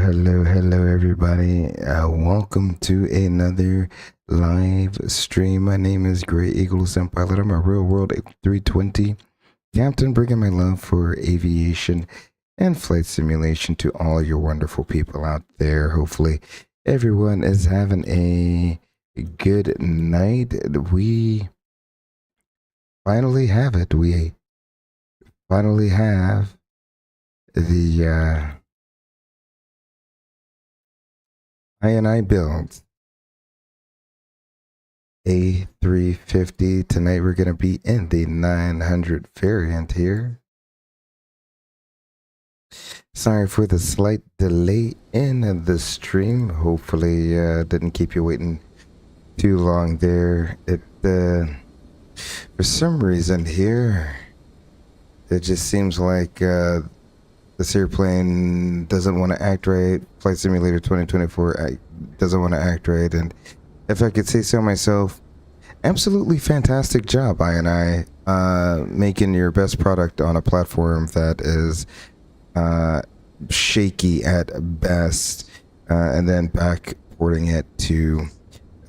Hello, everybody. Welcome to another live stream. My name is Great Eagles and Pilot. I'm a real world A320 captain, bringing my love for aviation and flight simulation to all your wonderful people out there. Hopefully, everyone is having a good night. We finally have it. We finally have the iniBuilds A350. Tonight we're going to be in the 900 variant here. Sorry for the slight delay in the stream. Hopefully didn't keep you waiting too long there. For some reason here, it just seems like this airplane doesn't want to act right. Flight Simulator 2024 doesn't want to act right. And if I could say so myself, absolutely fantastic job, I making your best product on a platform that is shaky at best, and then backporting it to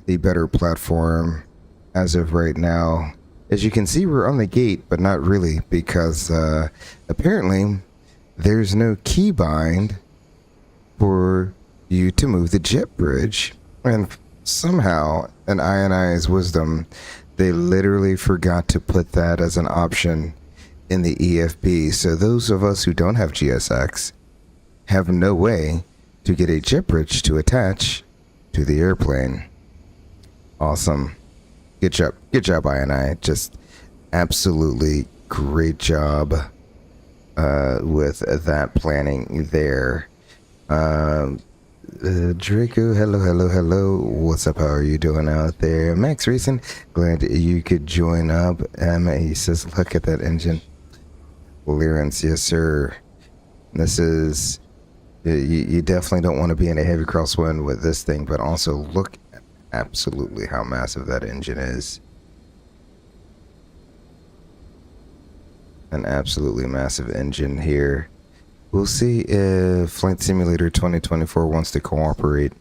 the better platform as of right now. As you can see, we're on the gate, but not really, because apparently there's no keybind for you to move the jet bridge. And somehow, in INI's wisdom, they literally forgot to put that as an option in the EFB. So those of us who don't have GSX have no way to get a jet bridge to attach to the airplane. Awesome. Good job, INI. Just absolutely great job with that planning there. Draco, hello. What's up? How are you doing out there? Max Racing, glad you could join up. He says, look at that engine clearance. Yes, sir. This is, you definitely don't want to be in a heavy crosswind with this thing, but also look at absolutely how massive that engine is. An absolutely massive engine here. We'll see if Flight Simulator 2024 wants to cooperate.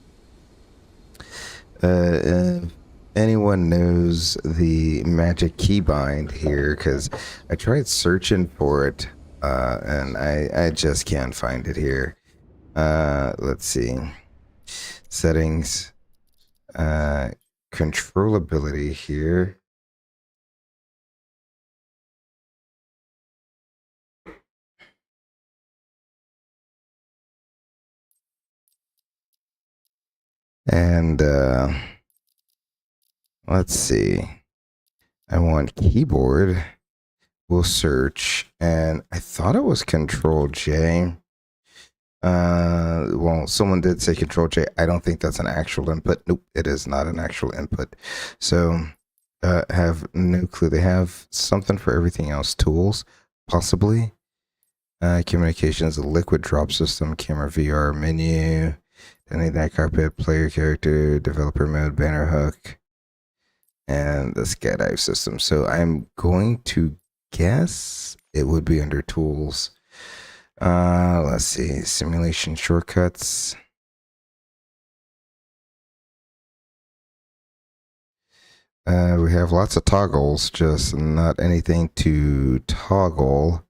If anyone knows the magic keybind here, because I tried searching for it, and I just can't find it here. Let's see. Settings. Controllability here. And let's see. I want keyboard. We'll search, and I thought it was Control J. Well, someone did say Control J. I don't think that's an actual input. Nope, it is not an actual input. So have no clue. They have something for everything else. Tools, possibly. Communications, liquid drop system, camera VR menu. Any that carpet, player character, developer mode, banner hook, and the skydive system. So I'm going to guess it would be under tools. Let's see, simulation shortcuts. We have lots of toggles, just not anything to toggle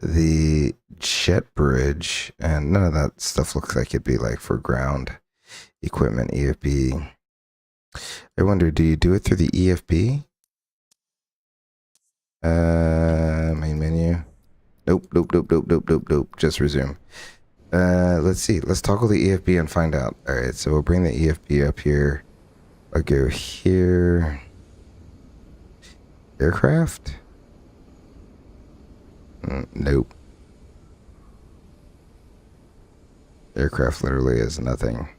the jet bridge, and none of that stuff looks like it'd be like for ground equipment. EFB. I wonder, do you do it through the EFB? Main menu. Nope. Just resume. Let's see. Let's toggle the EFB and find out. All right, so we'll bring the EFB up here. I'll go here. Aircraft. Nope. Aircraft literally is nothing.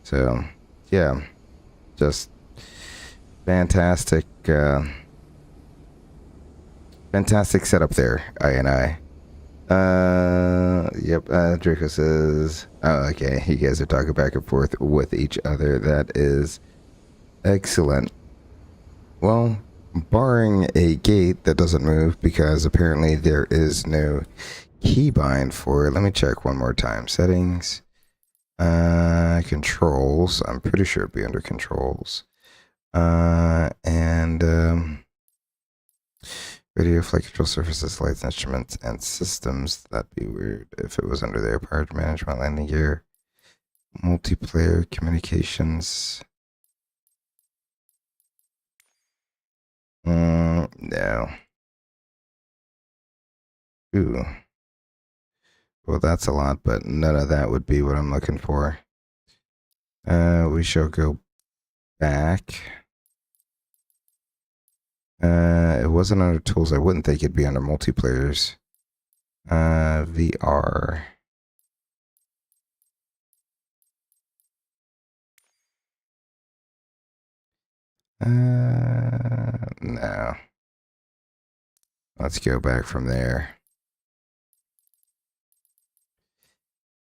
So, yeah, just fantastic, fantastic setup there, INI. Yep, Draco says, oh, okay, you guys are talking back and forth with each other. That is excellent. Well, barring a gate that doesn't move, because apparently there is no keybind for it. Let me check one more time. Settings, Controls. I'm pretty sure it'd be under controls. And radio, flight control surfaces, lights, instruments, and systems. That'd be weird if it was under there. Power management, landing gear, multiplayer, communications. No. Ooh. Well, that's a lot, but none of that would be what I'm looking for. We shall go back. It wasn't under tools. I wouldn't think it'd be under multiplayers. VR. No. Let's go back from there.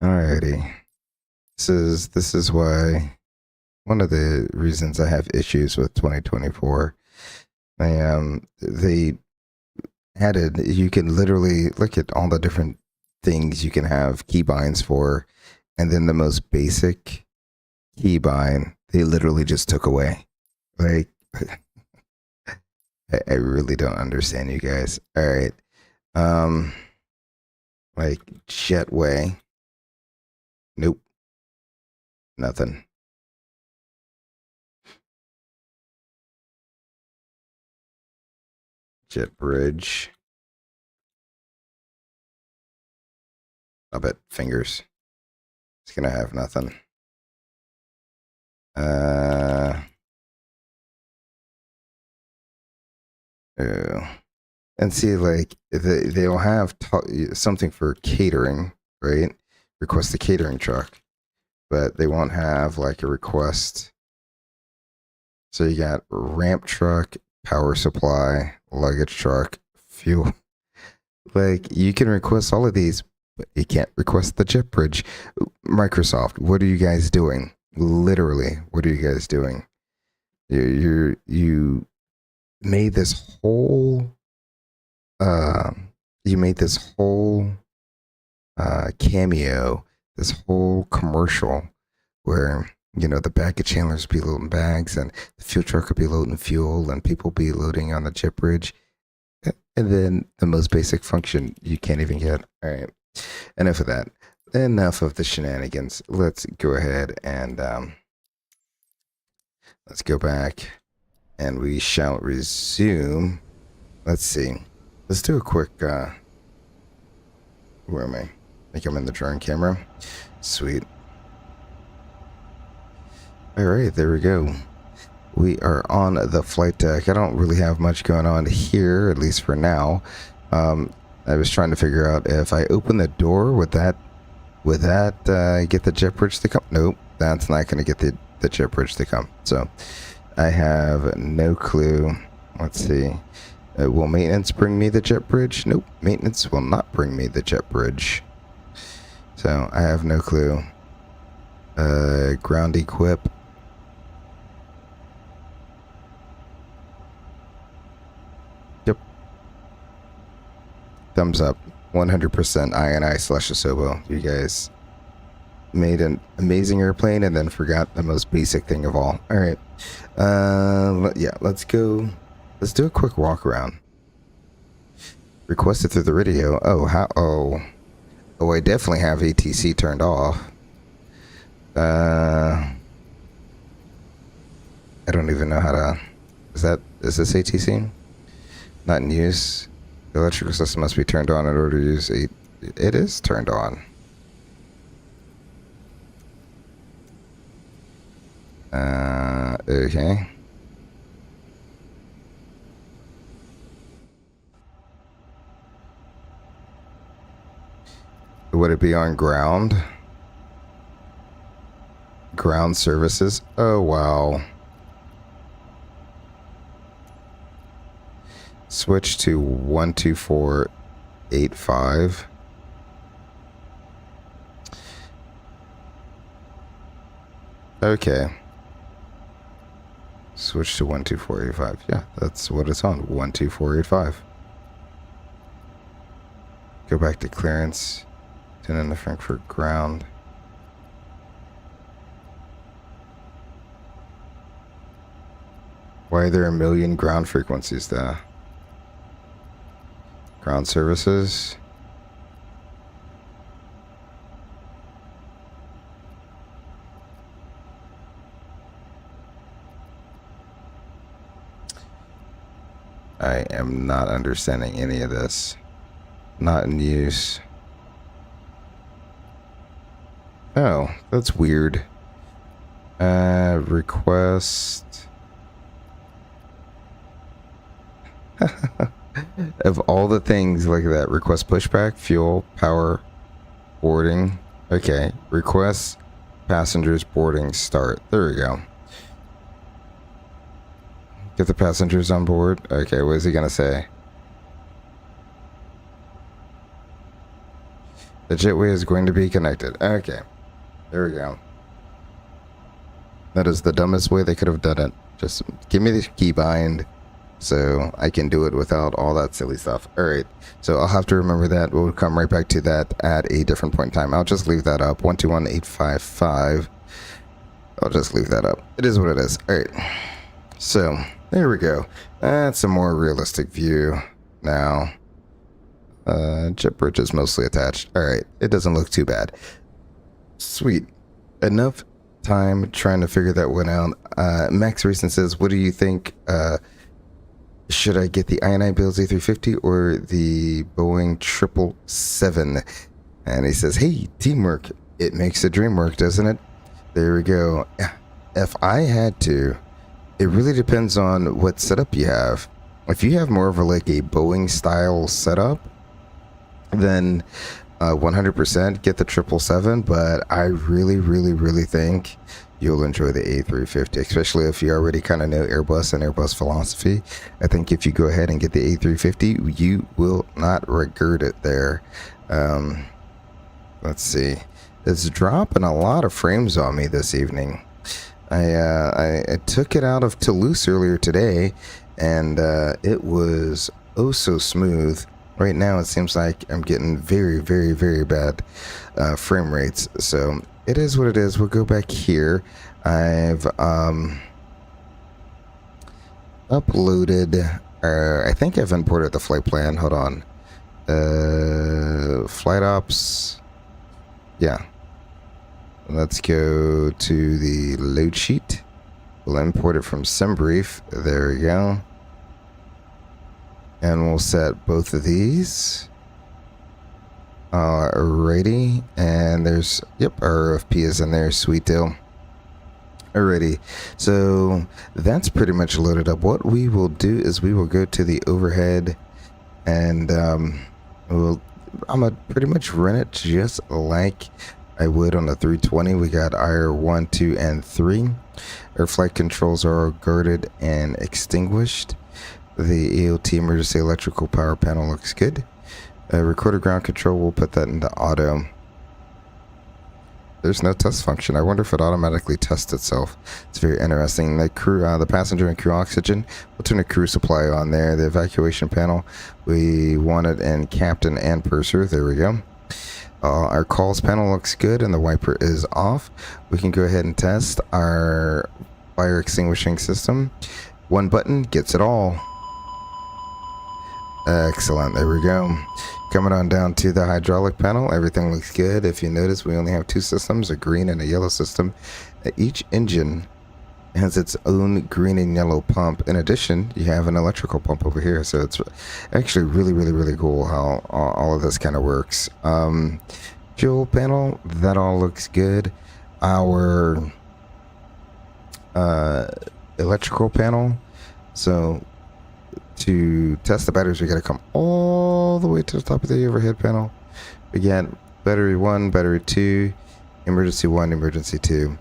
Alrighty. This is why one of the reasons I have issues with 2024. They added, you can literally look at all the different things you can have keybinds for, and then the most basic keybind they literally just took away. Like, I really don't understand you guys. All right. Like Jetway. Nope. Nothing. Jet bridge. I bet fingers. It's gonna have nothing. And see, like, they'll have something for catering, right? Request the catering truck, but they won't have like a request. So you got ramp truck, power supply, luggage truck, fuel. Like, you can request all of these, but you can't request the jet bridge. Microsoft, what are you guys doing? Literally, what are you guys doing? You made this whole cameo, this whole commercial where, you know, the baggage handlers be loading bags and the fuel truck would be loading fuel and people be loading on the jet bridge, and then the most basic function you can't even get. All right, enough of that. Enough of the shenanigans. Let's go ahead and let's go back and we shall resume. Let's see. Let's do a quick, where am I? I think I'm in the drone camera. Sweet. All right, there we go. We are on the flight deck. I don't really have much going on here, at least for now. I was trying to figure out if I open the door, would that get the jet bridge to come? Nope, that's not going to get the jet bridge to come. So I have no clue. Let's see. Will maintenance bring me the jet bridge? Nope, maintenance will not bring me the jet bridge. So I have no clue. Ground equip. Yep. Thumbs up. 100% INI/Asobo. You guys made an amazing airplane and then forgot the most basic thing of all. All right. Yeah, let's go. Let's do a quick walk around. Requested through the radio. Oh, how? Oh, I definitely have ATC turned off. I don't even know how to. Is this ATC? Not in use. The electrical system must be turned on in order to use it. It is turned on. Okay. Would it be on ground? Ground services? Oh, wow. Switch to 12485. Okay. Switch to 12485. Yeah, that's what it's on. 12485. Go back to clearance. Turn in the Frankfurt ground. Why are there a million ground frequencies though? Ground services. I am not understanding any of this. Not in use. Oh, that's weird. Request. Of all the things like that, request pushback, fuel, power, boarding. Okay, request passengers boarding start. There we go. Get the passengers on board. Okay, what is he gonna say? The jetway is going to be connected. Okay, there we go. That is the dumbest way they could have done it. Just give me the key bind so I can do it without all that silly stuff. Alright, so I'll have to remember that. We'll come right back to that at a different point in time. I'll just leave that up. 121855. I'll just leave that up. It is what it is. Alright, so there we go. That's a more realistic view now. Jet bridge is mostly attached. Alright, it doesn't look too bad. Sweet. Enough time trying to figure that one out. Max Recent says, what do you think? Should I get the iniBuilds A350 or the Boeing 777? And he says, hey, teamwork. It makes the dream work, doesn't it? There we go. If I had to, it really depends on what setup you have. If you have more of like a Boeing style setup, then 100% get the 777, but I really think you'll enjoy the A350, especially if you already kind of know Airbus and Airbus philosophy. I think if you go ahead and get the A350, you will not regret it there. Let's see. It's dropping a lot of frames on me this evening. I took it out of Toulouse earlier today, and it was oh so smooth. Right now, it seems like I'm getting very bad frame rates. So it is what it is. We'll go back here. I've uploaded, I think I've imported the flight plan. Hold on. Flight ops. Yeah. Let's go to the load sheet. We'll import it from SimBrief. There we go. And we'll set both of these. Alrighty. And there's, yep, our RFP is in there. Sweet deal. Alrighty. So that's pretty much loaded up. What we will do is we will go to the overhead and I'm gonna pretty much run it just like I would on the 320. We got IR 1, 2, and 3. Our flight controls are guarded and extinguished. The EOT emergency electrical power panel looks good. Recorder ground control, we'll put that into auto. There's no test function. I wonder if it automatically tests itself. It's very interesting. The crew, the passenger and crew oxygen, we'll turn the crew supply on there. The evacuation panel, we want it in captain and purser. There we go. Our calls panel looks good and the wiper is off. We can go ahead and test our fire extinguishing system. One button gets it all. Excellent. There we go. Coming on down to the hydraulic panel, everything looks good. If you notice, we only have two systems, a green and a yellow system. Each engine has its own green and yellow pump. In addition, you have an electrical pump over here, so it's actually really cool how all of this kind of works. Fuel panel, that all looks good. Our electrical panel, so to test the batteries, we got to come all the way to the top of the overhead panel. We got battery 1, battery 2, emergency 1, emergency 2.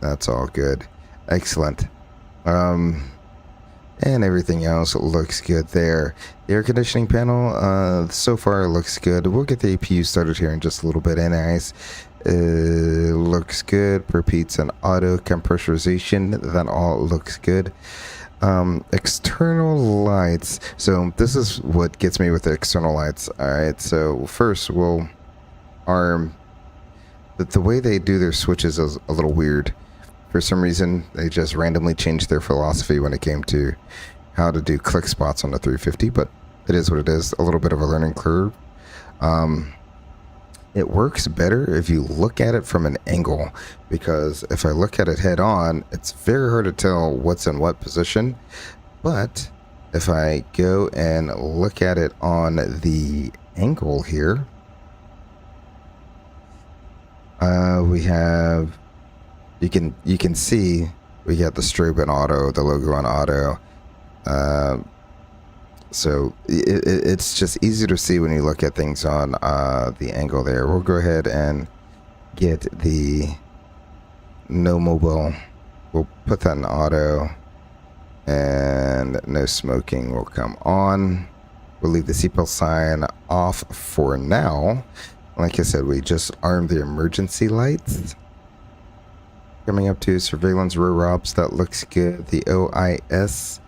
That's all good. Excellent. And everything else looks good there. The air conditioning panel, so far it looks good. We'll get the APU started here in just a little bit. Anyways, looks good. Prepeats and auto compressorization, that all looks good. External lights. So this is what gets me with the external lights. Alright, so first the way they do their switches is a little weird. For some reason, they just randomly changed their philosophy when it came to how to do click spots on the 350, but it is what it is. A little bit of a learning curve. It works better if you look at it from an angle, because if I look at it head on, it's very hard to tell what's in what position. But if I go and look at it on the angle here, we have, you can see we got the strobe in auto, the logo on auto. So it's just easy to see when you look at things on the angle there. We'll go ahead and get the no mobile. We'll put that in auto, and no smoking will come on. We'll leave the seatbelt sign off for now. Like I said, we just armed the emergency lights. Coming up to surveillance rear ops, that looks good. The OIS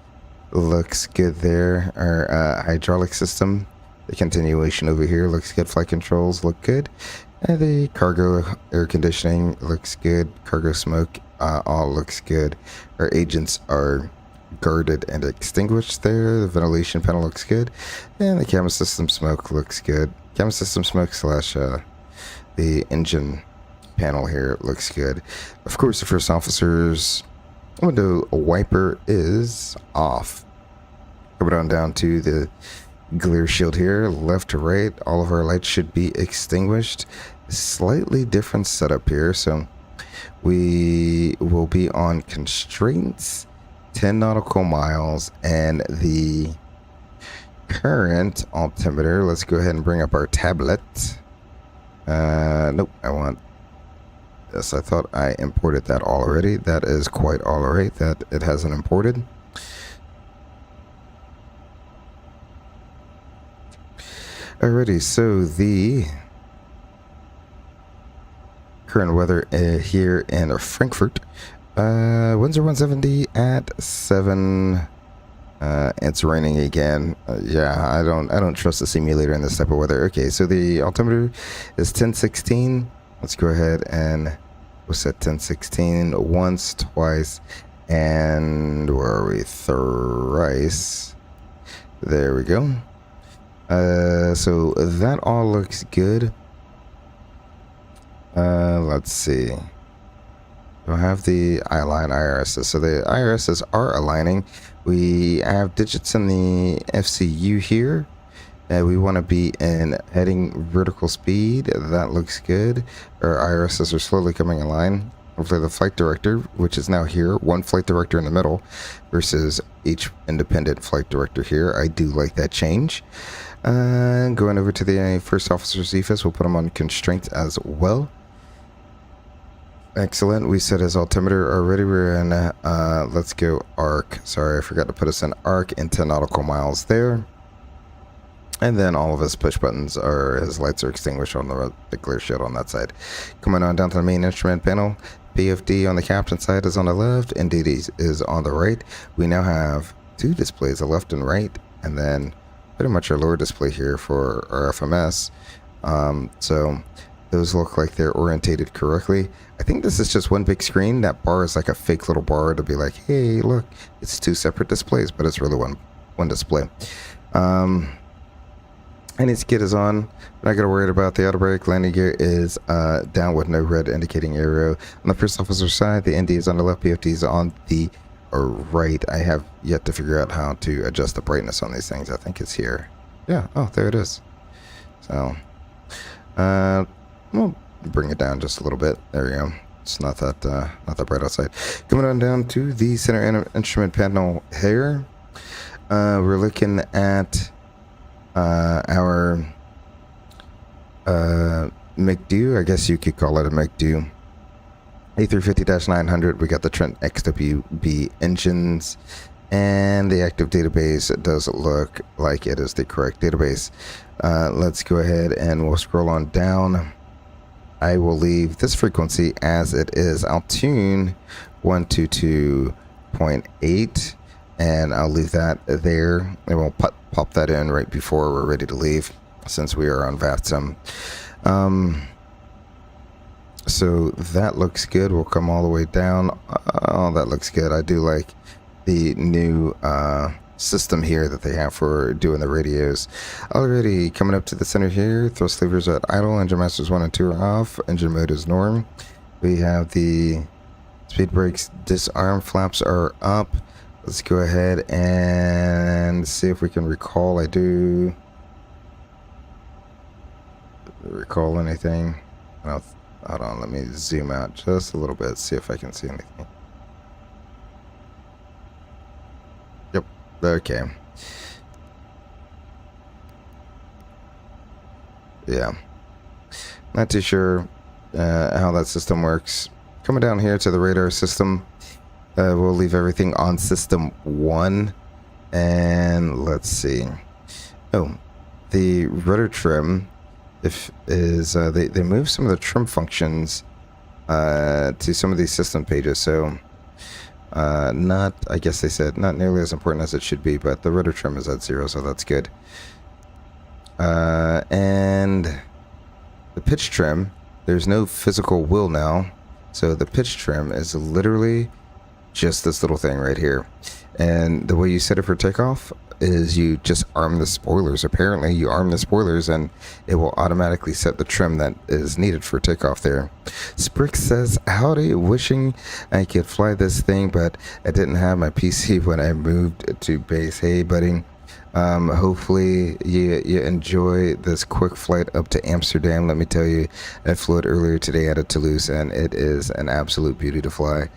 looks good there. Our hydraulic system, the continuation over here looks good. Flight controls look good. And the cargo air conditioning looks good. Cargo smoke all looks good. Our agents are guarded and extinguished there. The ventilation panel looks good. And the camera system smoke looks good. Camera system smoke slash the engine panel here looks good. Of course, the first officer's window wiper is off. Coming on down to the glare shield here, left to right, all of our lights should be extinguished. Slightly different setup here, so we will be on constraints, 10 nautical miles, and the current altimeter. Let's go ahead and bring up our tablet. Nope, I want this. I thought I imported that already. That is quite alright that it hasn't imported. Alrighty, so the current weather here in Frankfurt, winds are 170 at 7. It's raining again. Yeah, I don't trust the simulator in this type of weather. Okay, so the altimeter is 1016. Let's go ahead and we'll set 1016 once, twice, and where are we? Thrice. There we go. So that all looks good. Let's see. Do I have the I-line IRSs? So the IRSs are aligning. We have digits in the FCU here. We want to be in heading vertical speed. That looks good. Our IRSs are slowly coming in line. Hopefully the flight director, which is now here, one flight director in the middle versus each independent flight director here. I do like that change. Going over to the first officer's EFS, we'll put him on constraints as well. Excellent. We set his altimeter already. We're in, let's go arc. Sorry, I forgot to put us in arc in 10 nautical miles there. And then all of his push buttons are, his lights are extinguished on the glare shield on that side. Coming on down to the main instrument panel. PFD on the captain side is on the left, and DD is on the right. We now have two displays, a left and right, and then pretty much our lower display here for our FMS. So those look like they're orientated correctly. I think this is just one big screen. That bar is like a fake little bar to be like, hey, look, it's two separate displays, but it's really one display. Any skid is on. We're not going to worry about the auto brake. Landing gear is down with no red indicating arrow. On the first officer side, the ND is on the left, PFD is on the right. I have yet to figure out how to adjust the brightness on these things. I think it's here. Yeah, oh, there it is. So, we'll bring it down just a little bit. There we go. It's not that bright outside. Coming on down to the center instrument panel here. We're looking at our McDo, I guess you could call it a McDo. A350-900, we got the Trent XWB engines, and the active database does look like it is the correct database. Let's go ahead and we'll scroll on down. I will leave this frequency as it is. I'll tune 122.8, and I'll leave that there, and we'll pop that in right before we're ready to leave, since we are on VATSIM. So that looks good. We'll come all the way down. Oh, that looks good. I do like the new system here that they have for doing the radios. Already coming up to the center here. Thrust levers at idle. Engine masters 1 and 2 are off. Engine mode is norm. We have the speed brakes disarm flaps are up. Let's go ahead and see if we can recall. I do recall anything. Hold on, let me zoom out just a little bit, see if I can see anything. Yep, okay. Yeah. Not too sure how that system works. Coming down here to the radar system, we'll leave everything on system 1. And let's see. Oh, the rudder trim they move some of the trim functions to some of these system pages. So not, I guess they said, not nearly as important as it should be, but the rudder trim is at 0, so that's good. And the pitch trim, there's no physical wheel now, so the pitch trim is literally just this little thing right here. And the way you set it for takeoff is you just arm the spoilers. Apparently you arm the spoilers and it will automatically set the trim that is needed for takeoff there. Sprick says, howdy, wishing I could fly this thing, but I didn't have my PC when I moved to base. Hey buddy, hopefully you enjoy this quick flight up to Amsterdam. Let me tell you, I flew it earlier today out of Toulouse and it is an absolute beauty to fly.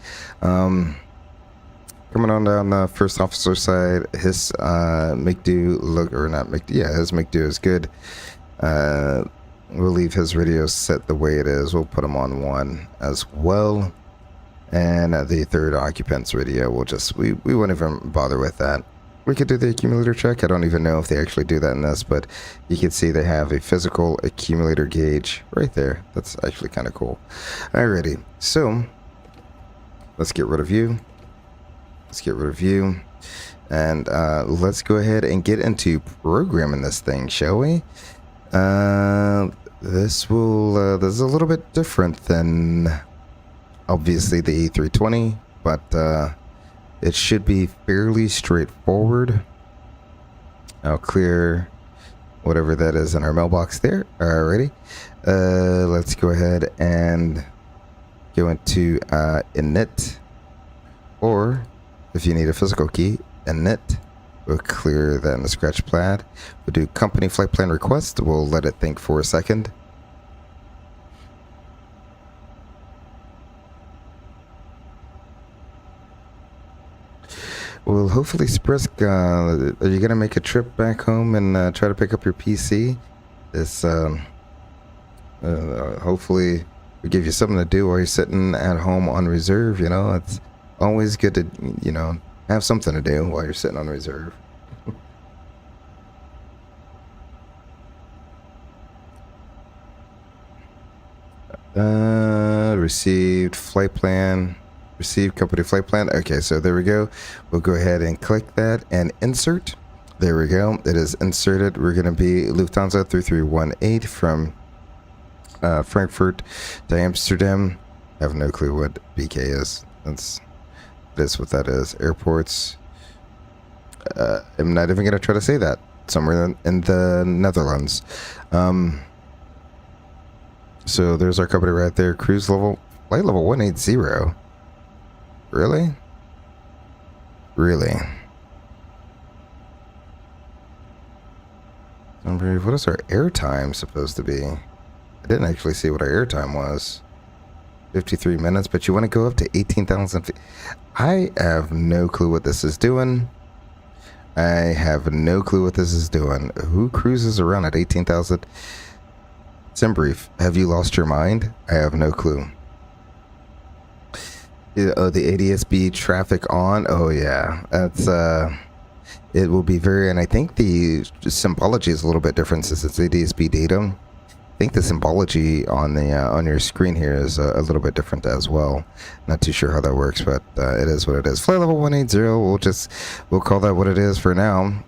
Coming on down the first officer side, his McDo look, or not McDo, yeah, his McDo is good. We'll leave his radio set the way it is. We'll put him on 1 as well. And the third occupant's radio, we won't even bother with that. We could do the accumulator check. I don't even know if they actually do that in this, but you can see they have a physical accumulator gauge right there. That's actually kind of cool. Alrighty, so let's get rid of you. Let's get rid of you, and let's go ahead and get into programming this thing, shall we? This is a little bit different than obviously the A320, but it should be fairly straightforward. I'll clear whatever that is in our mailbox there. Alrighty, let's go ahead and go into init, or if you need a physical key, init, we'll clear that in the scratch pad. We'll do company flight plan request. We'll let it think for a second. Well, hopefully, Sprisk, are you going to make a trip back home and try to pick up your PC? This, hopefully, we give you something to do while you're sitting at home on reserve. You know, it's always good to, have something to do while you're sitting on reserve. Received flight plan. Received company flight plan. Okay, so there we go. We'll go ahead and click that and insert. There we go. It is inserted. We're going to be Lufthansa 3318 from Frankfurt to Amsterdam. I have no clue what BK is. That's what that is. Airports. I'm not even going to try to say that. Somewhere in the Netherlands. So there's our company right there. Cruise level, flight level 180. Really? Really? What is our airtime supposed to be? I didn't actually see what our airtime was. 53 minutes, but you want to go up to 18,000 feet. I have no clue what this is doing. I have no clue what this is doing. Who cruises around at 18,000? Simbrief, have you lost your mind? I have no clue. Oh, the ADSB traffic on. Oh yeah, that's it will be very, and I think the symbology is a little bit different since it's ADSB data. I think the symbology on the on your screen here is a little bit different as well. Not too sure how that works, but it is what it is. Flight level 180. We'll call that what it is for now.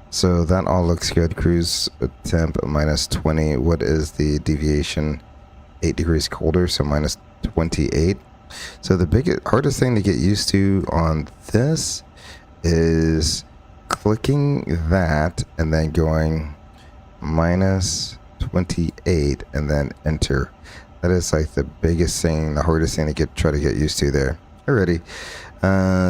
So that all looks good. Cruise temp -20. What is the deviation? 8 degrees colder, so minus 28. So the hardest thing to get used to on this is clicking that and then going minus 28 and then enter. That is like the biggest thing, the hardest thing to try to get used to there. Alrighty.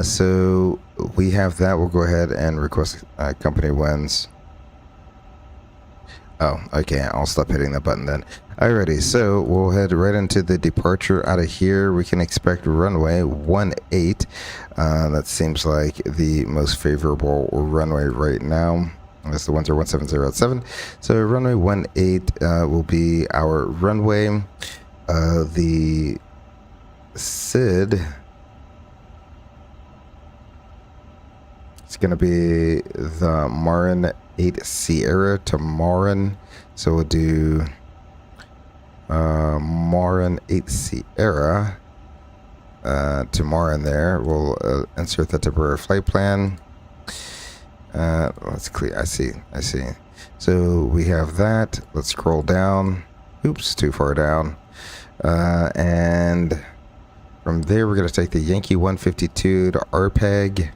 So we have that. We'll go ahead and request company wins. Oh, okay. I'll stop hitting the button then. Alrighty, so we'll head right into the departure out of here. We can expect runway 18. That seems like the most favorable runway right now. That's the 10170 So runway 18 will be our runway. The SID is going to be the Marin 8 Sierra to Marin. So we'll do Marin 8 Sierra to Marin there. We'll insert the temporary flight plan. Let's clear. I see. So we have that. Let's scroll down. Oops, too far down. And from there, we're going to take the Yankee 152 to RPEG.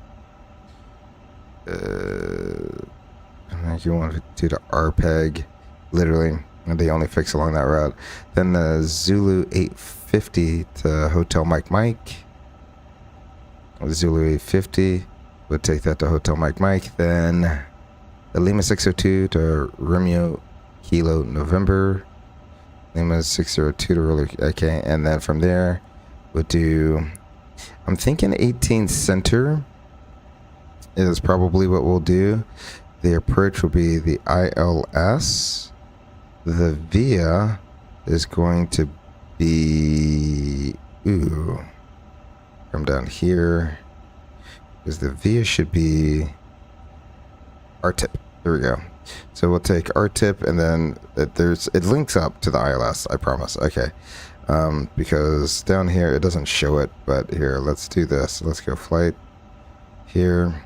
Yankee 152 to RPEG. Literally, they only fix along that route. Then the Zulu 850 to Hotel Mike. Zulu 850. We'll take that to Hotel Mike. Then the Lima 602 to Romeo Kilo November. Lima 602 to Roller. Okay, and then from there, we'll do. I'm thinking 18 center is probably what we'll do. The approach will be the ILS. The VIA is going to be. Come down here. Because the VIA should be RTIP. There we go. So we'll take RTIP and then it links up to the ILS, I promise. Okay. Because down here it doesn't show it, but here, let's do this. Let's go flight here,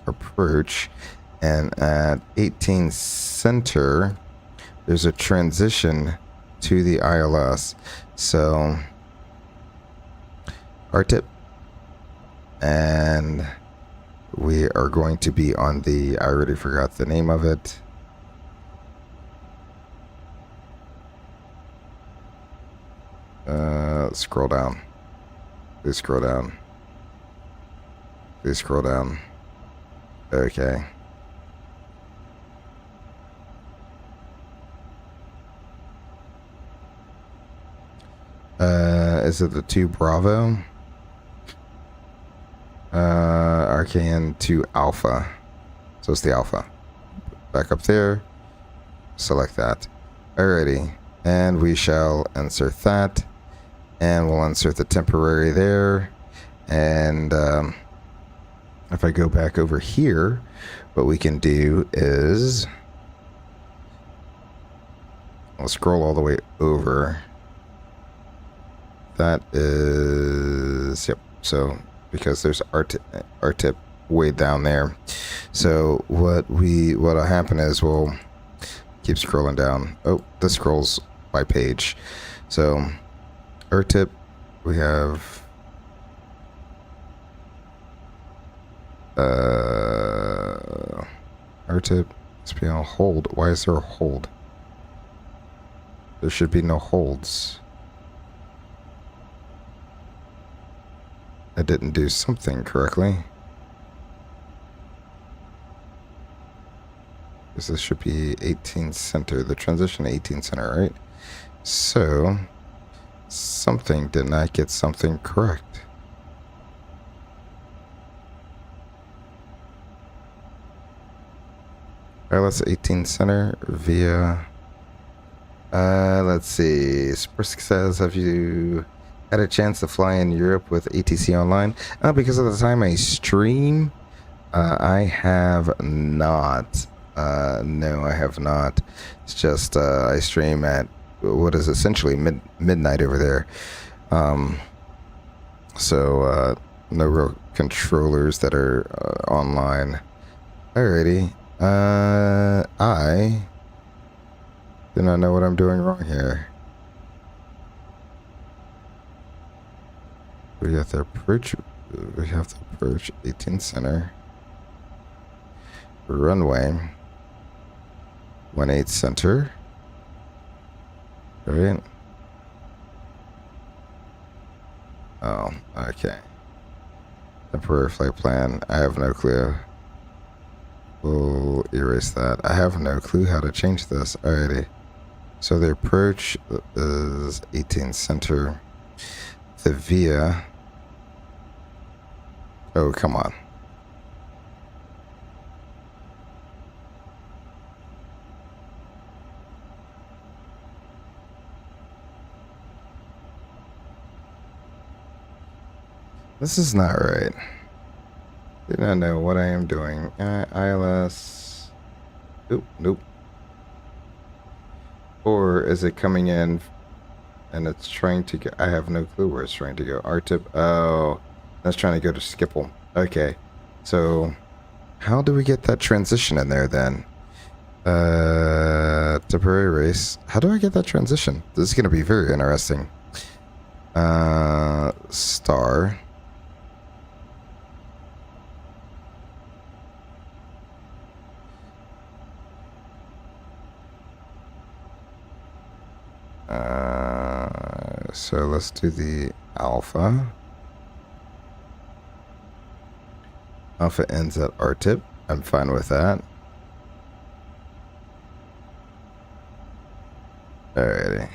approach, and at 18 center, there's a transition to the ILS. So RTIP. And we are going to be on the, I already forgot the name of it. Scroll down. Please scroll down. Please scroll down. Okay. Is it the 2 Bravo? RKN 2 Alpha. So it's the Alpha. Back up there. Select that. Alrighty. And we shall insert that. And we'll insert the temporary there. And if I go back over here, what we can do is I'll scroll all the way over. That is, yep. So because there's RTIP way down there. So what'll happen is we'll keep scrolling down. Oh, this scrolls by page. So RTIP, we have RTIP, SPL hold. Why is there a hold? There should be no holds. I didn't do something correctly. This should be 18 center, the transition 18 center, right? So something did not get something correct. Let's 18 center via. Let's see. Sprisk says, have you had a chance to fly in Europe with ATC online? Because of the time I stream, I have not. No, I have not. It's just I stream at what is essentially midnight over there. So no real controllers that are online. Alrighty. I do not know what I'm doing wrong here. We have the approach. We have the approach 18 center. Runway 18 center. Right. Oh, okay. Temporary flight plan. I have no clue. We'll erase that. I have no clue how to change this. Alrighty. So the approach is 18 center. The via. Oh, come on. This is not right. Do not know what I am doing. ILS. Oop, nope. Or is it coming in and it's trying to get... I have no clue where it's trying to go. RTIP. Oh, that's trying to go to Schiphol. Okay. So, how do we get that transition in there then? Temporary race. How do I get that transition? This is going to be very interesting. Star. So let's do the alpha. Alpha ends at RTIP. I'm fine with that. Alrighty.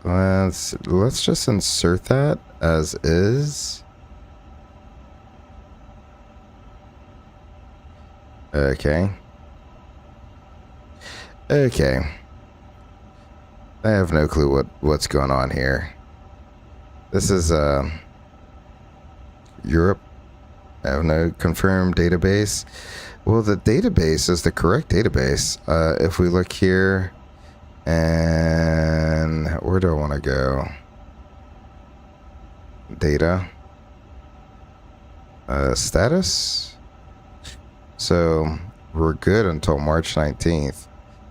Let's just insert that as is. Okay. Okay. I have no clue what's going on here. This is Europe. I have no confirmed database. Well, the database is the correct database. If we look here, and where do I want to go? Data. Status. So we're good until March 19th.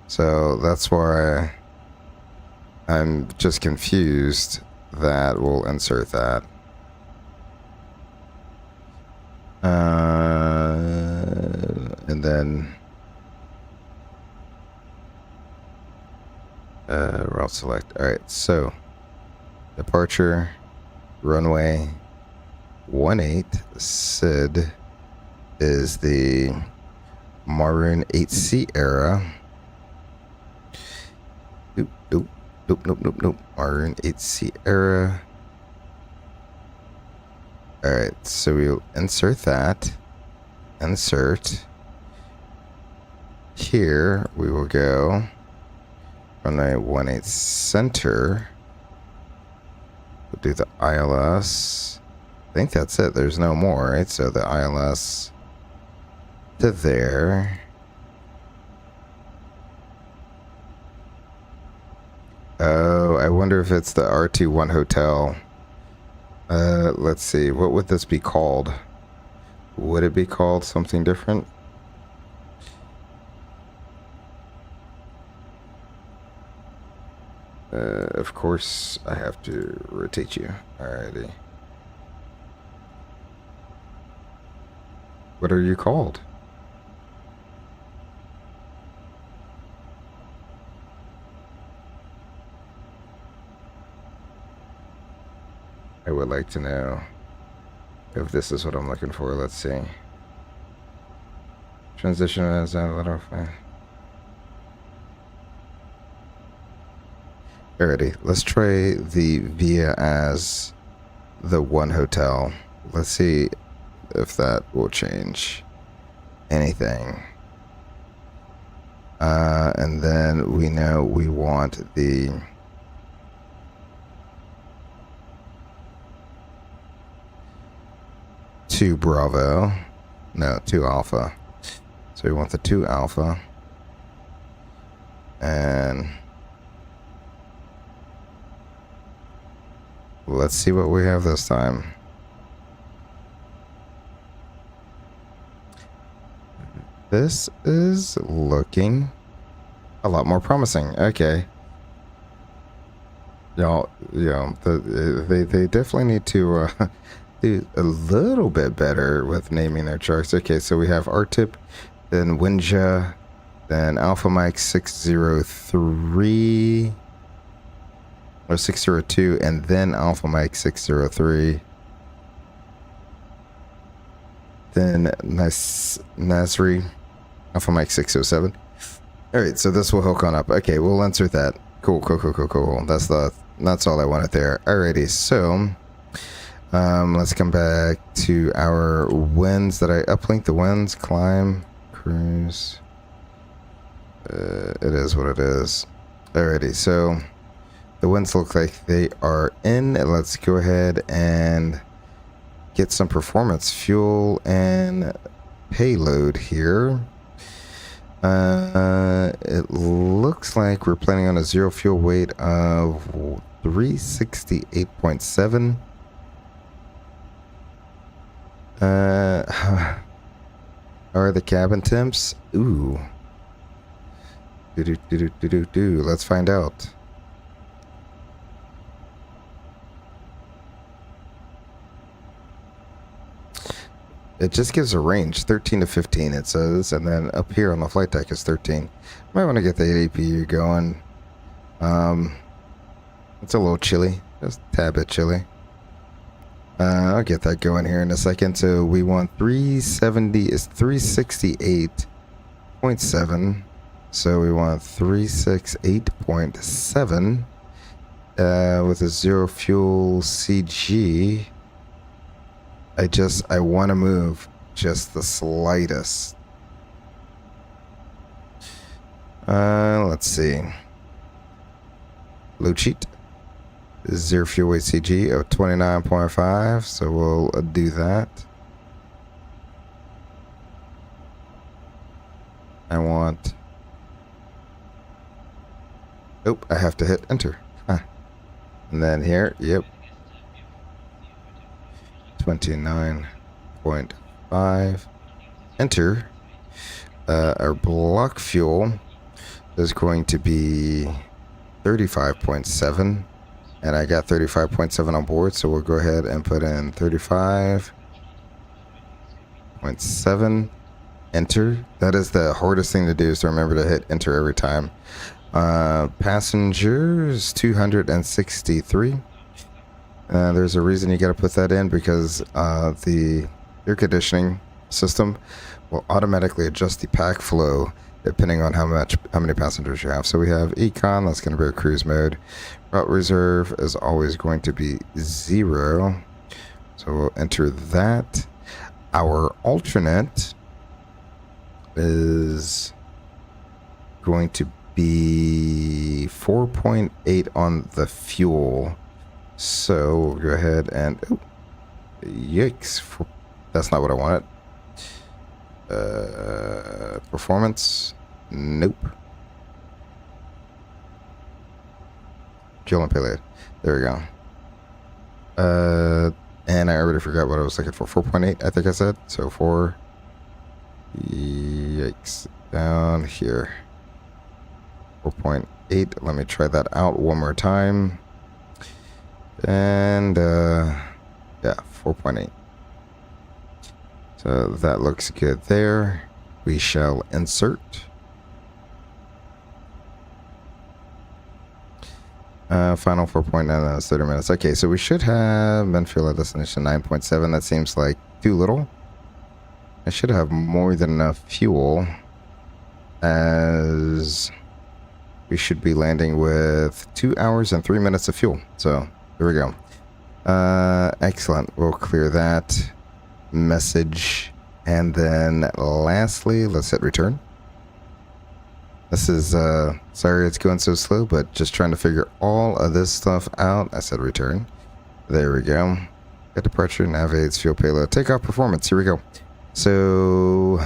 So that's why I'm just confused that we'll insert that. And then route select. All right, so departure runway 18 SID is the Maroon 8C era. Nope. Maroon 8C era. Alright, so we'll insert that. Insert. Here we will go runway 18 center. We'll do the ILS. I think that's it. There's no more, right? So the ILS to there. Oh, I wonder if it's the RT1 hotel. Let's see. What would this be called? Would it be called something different? Of course, I have to rotate you. Alrighty. What are you called? I would like to know if this is what I'm looking for. Let's see. Transition as a little fine. Alrighty, let's try the via as the one hotel. Let's see if that will change anything. And then we know we want the two Bravo. No, 2 Alpha. So we want the 2 Alpha. And let's see what we have this time. This is looking a lot more promising. Okay. Y'all, they definitely need to do a little bit better with naming their trucks. Okay, so we have RTIP, then Winja, then Alpha Mike 603 or 602, and then Alpha Mike 603. Then Nasri, Alpha Mike 607. All right, so this will hook on up. Okay, we'll insert that. Cool. That's all I wanted there. Alrighty, so let's come back to our winds that I uplinked. The winds, climb, cruise. It is what it is. Alrighty, so the winds look like they are in. Let's go ahead and get some performance, fuel, and payload here. It looks like we're planning on a zero fuel weight of 368.7. How are the cabin temps? Ooh. Let's find out. It just gives a range, 13 to 15 it says, and then up here on the flight deck is 13. Might want to get the APU going. It's a little chilly, just a tad bit chilly. I'll get that going here in a second. So we want 370 is 368.7. So we want 368.7 with a zero fuel CG. I want to move just the slightest. Let's see. Low cheat. Zero fuel weight CG of 29.5. So we'll do that. I want. Oh, I have to hit enter. Huh. And then here, yep. 29.5. Enter. Our block fuel is going to be 35.7, and I got 35.7 on board, so we'll go ahead and put in 35.7. Enter. That is the hardest thing to do, is to remember to hit enter every time. Passengers 263. There's a reason you got to put that in, because the air conditioning system will automatically adjust the pack flow depending on how many passengers you have. So we have econ, that's going to be a cruise mode. Route reserve is always going to be 0, so we'll enter that. Our alternate is going to be 4.8 on the fuel. So we'll go ahead and, oh, yikes, that's not what I wanted. Performance, nope. Fuel and payload, there we go. And I already forgot what I was looking for. 4.8, I think I said. So 4, yikes, down here. 4.8, let me try that out one more time. And yeah, 4.8. So that looks good there. We shall insert. Final 4.9, that's 30 minutes. Okay, so we should have men fuel at destination 9.7. That seems like too little. I should have more than enough fuel, as we should be landing with 2 hours and 3 minutes of fuel. So there we go. Excellent. We'll clear that message, and then lastly, let's hit return. This is sorry it's going so slow, but just trying to figure all of this stuff out. I said return. There we go. Got departure, navigates, fuel, payload, takeoff, performance. Here we go. So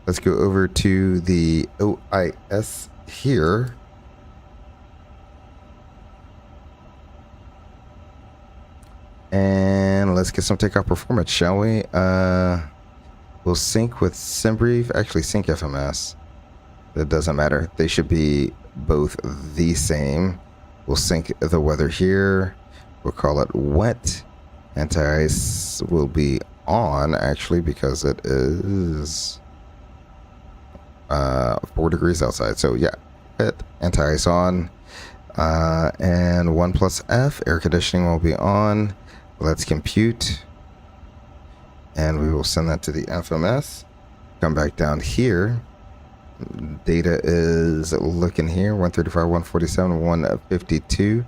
let's go over to the OIS here. And let's get some takeoff performance, shall we? We'll sync with SimBrief. Actually, sync FMS. It doesn't matter. They should be both the same. We'll sync the weather here. We'll call it wet. Anti-ice will be on, actually, because it is 4 degrees outside. So yeah, wet, anti-ice on. And 1 plus F, air conditioning will be on. Let's compute. And we will send that to the FMS. Come back down here. Data is looking here, 135, 147, 152.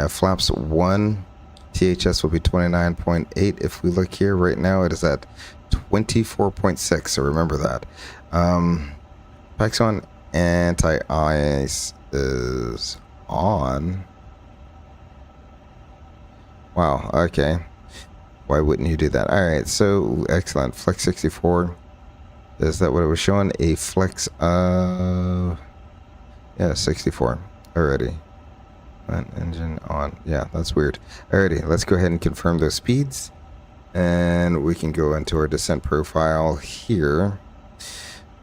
Flaps 1. THS will be 29.8. If we look here right now, it is at 24.6. So remember that. Packs on anti-ice is on. Wow, okay. Why wouldn't you do that? All right, so excellent. Flex 64. Is that what it was showing? A flex of... yeah, 64 already. Engine on. Yeah, that's weird. Alrighty, let's go ahead and confirm those speeds. And we can go into our descent profile here.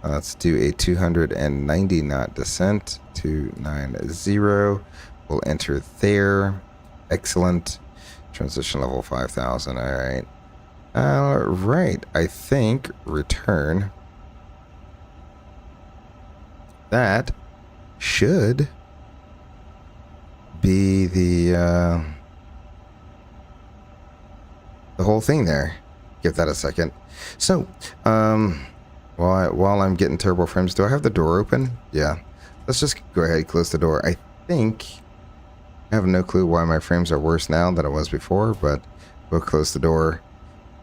Let's do a 290 knot descent. 290. We'll enter there. Excellent. Transition level 5000. Alright. Alright. I think return. That should be the whole thing there. Give that a second. So, while I'm getting turbo frames, do I have the door open? Yeah. Let's just go ahead and close the door. I think I have no clue why my frames are worse now than it was before, but we'll close the door.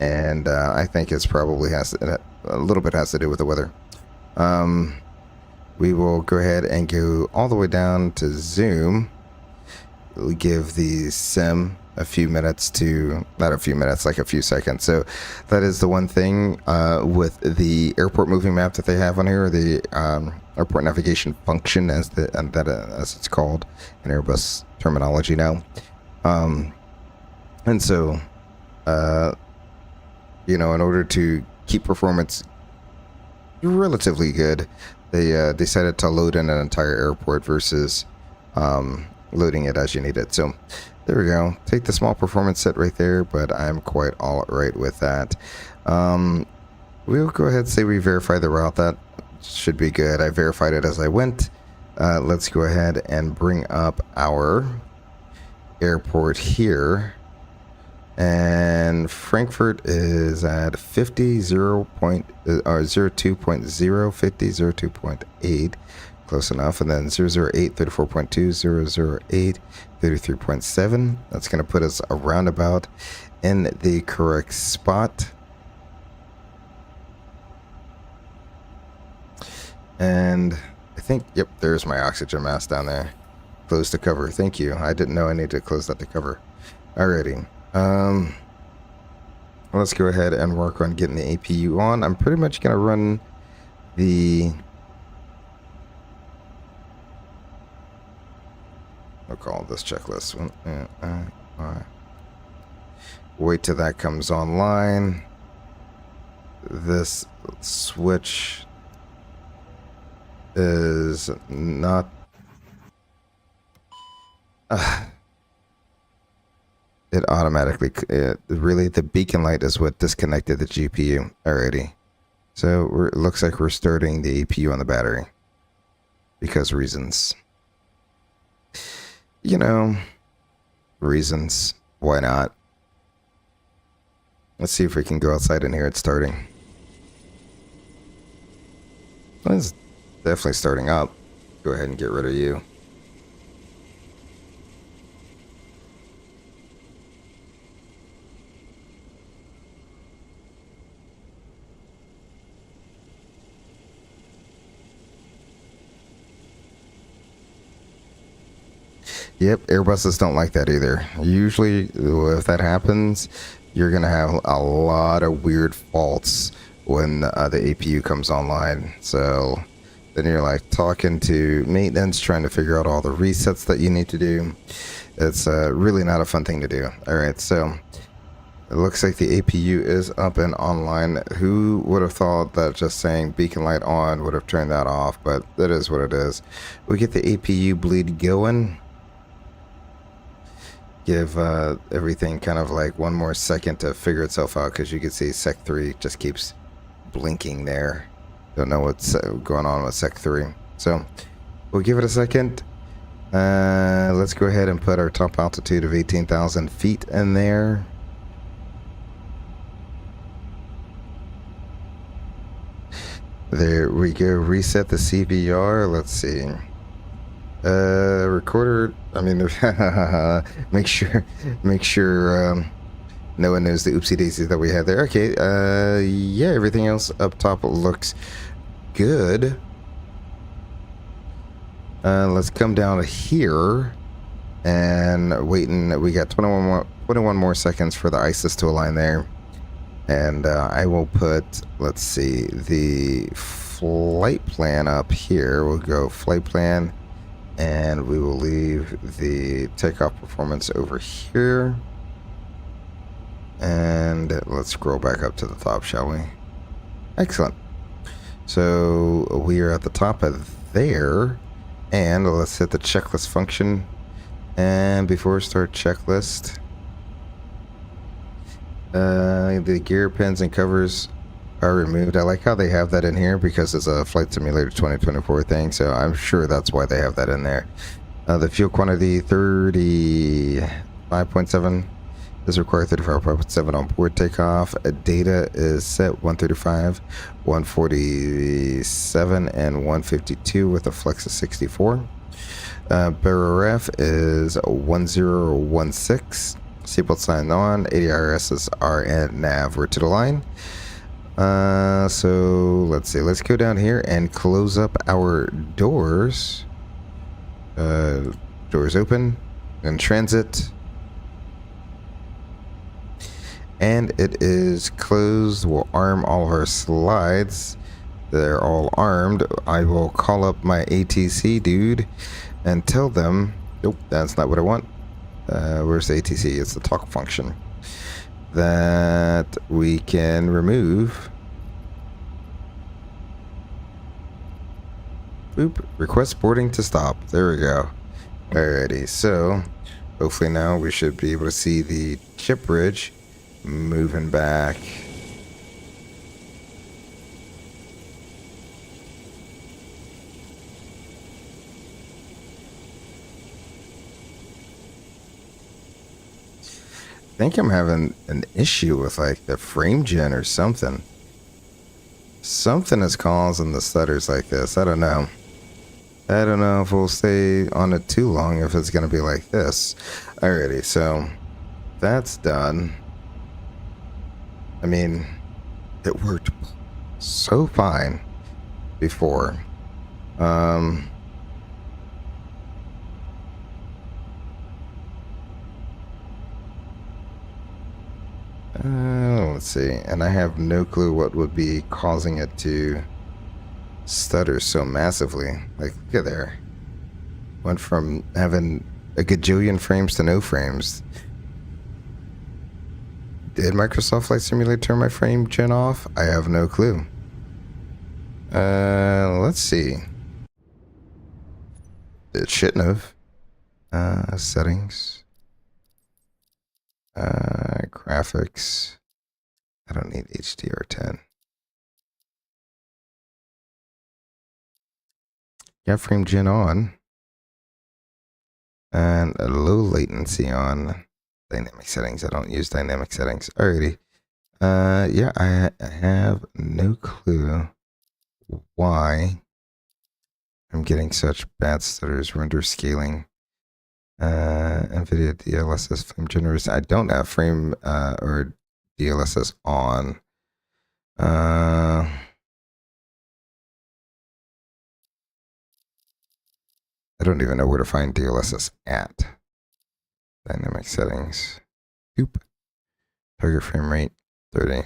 And I think it's probably a little bit has to do with the weather. We will go ahead and go all the way down to zoom. We give the sim a few minutes to, not a few minutes, like a few seconds. So that is the one thing with the airport moving map that they have on here, the airport navigation function, as it's called in Airbus terminology now. And so, you know, in order to keep performance relatively good, they decided to load in an entire airport versus loading it as you need it. So there we go. Take the small performance set right there, but I'm quite all right with that. We'll go ahead and say we verify the route. That should be good. I verified it as I went. Let's go ahead and bring up our airport here. And Frankfurt is at 02.0, 02.8, close enough. And then 008, 34.2, 008, 33.7. That's going to put us around about in the correct spot. And I think, yep, there's my oxygen mask down there. Close to cover. Thank you. I didn't know I needed to close that to cover. Alrighty. Let's go ahead and work on getting the APU on. I'm pretty much going to run the... I'll call this checklist. Wait till that comes online. This switch is not... it automatically... really, the beacon light is what disconnected the GPU already. So it looks like we're starting the APU on the battery. Because reasons. You know, reasons. Why not? Let's see if we can go outside and hear it starting. It's definitely starting up. Go ahead and get rid of you. Yep, Airbuses don't like that either. Usually, if that happens, you're going to have a lot of weird faults when the APU comes online. So then you're like talking to maintenance, trying to figure out all the resets that you need to do. It's really not a fun thing to do. All right, so it looks like the APU is up and online. Who would have thought that just saying beacon light on would have turned that off? But that is what it is. We get the APU bleed going. give everything kind of like one more second to figure itself out, because you can see Sec 3 just keeps blinking there. Don't know what's going on with Sec 3. So we'll give it a second. Let's go ahead and put our top altitude of 18,000 feet in there. There we go. Reset the CVR. Let's see. Recorder. I mean, make sure no one knows the oopsie daisies that we had there. Okay. Yeah, everything else up top looks good. Let's come down here and waiting. We got 21 more seconds for the ISIS to align there. And I will put, let's see, the flight plan up here. We'll go flight plan, and we will leave the takeoff performance over here. And let's scroll back up to the top, shall we? Excellent. So we are at the top of there. And let's hit the checklist function. And before we start checklist, the gear pins and covers are removed. I like how they have that in here because it's a Flight Simulator 2024 thing, so I'm sure that's why they have that in there. The fuel quantity 35.7 is required, 35.7 on board takeoff. Data is set 135, 147, and 152 with a flex of 64. BRF is 1016. Seatbelt sign on. ADRSs are at nav. We're to the line. So let's see. Let's go down here and close up our doors. Doors open. In transit. And it is closed. We'll arm all of our slides. They're all armed. I will call up my ATC dude and tell them, nope, that's not what I want. Where's the ATC? It's the talk function. That we can remove. Boop. Request boarding to stop. There we go. Alrighty. So hopefully now we should be able to see the chip bridge moving back. I think I'm having an issue with like the frame gen or something. Something is causing the stutters like this. I don't know. I don't know if we'll stay on it too long if it's going to be like this. Alrighty, so that's done. I mean, it worked so fine before. Let's see. And I have no clue what would be causing it to stutter so massively. Like, look at there. Went from having a gajillion frames to no frames. Did Microsoft Flight Simulator turn my frame gen off? I have no clue. Let's see. It shouldn't have. Settings. Graphics. I don't need HDR10. Got frame gen on. And a low latency on. Dynamic settings. I don't use dynamic settings. Alrighty. Yeah, I have no clue why I'm getting such bad stutters. Render scaling. NVIDIA DLSS frame generators. I don't have frame or DLSS on. I don't even know where to find DLSS at. Dynamic settings. Oop. Target frame rate 30.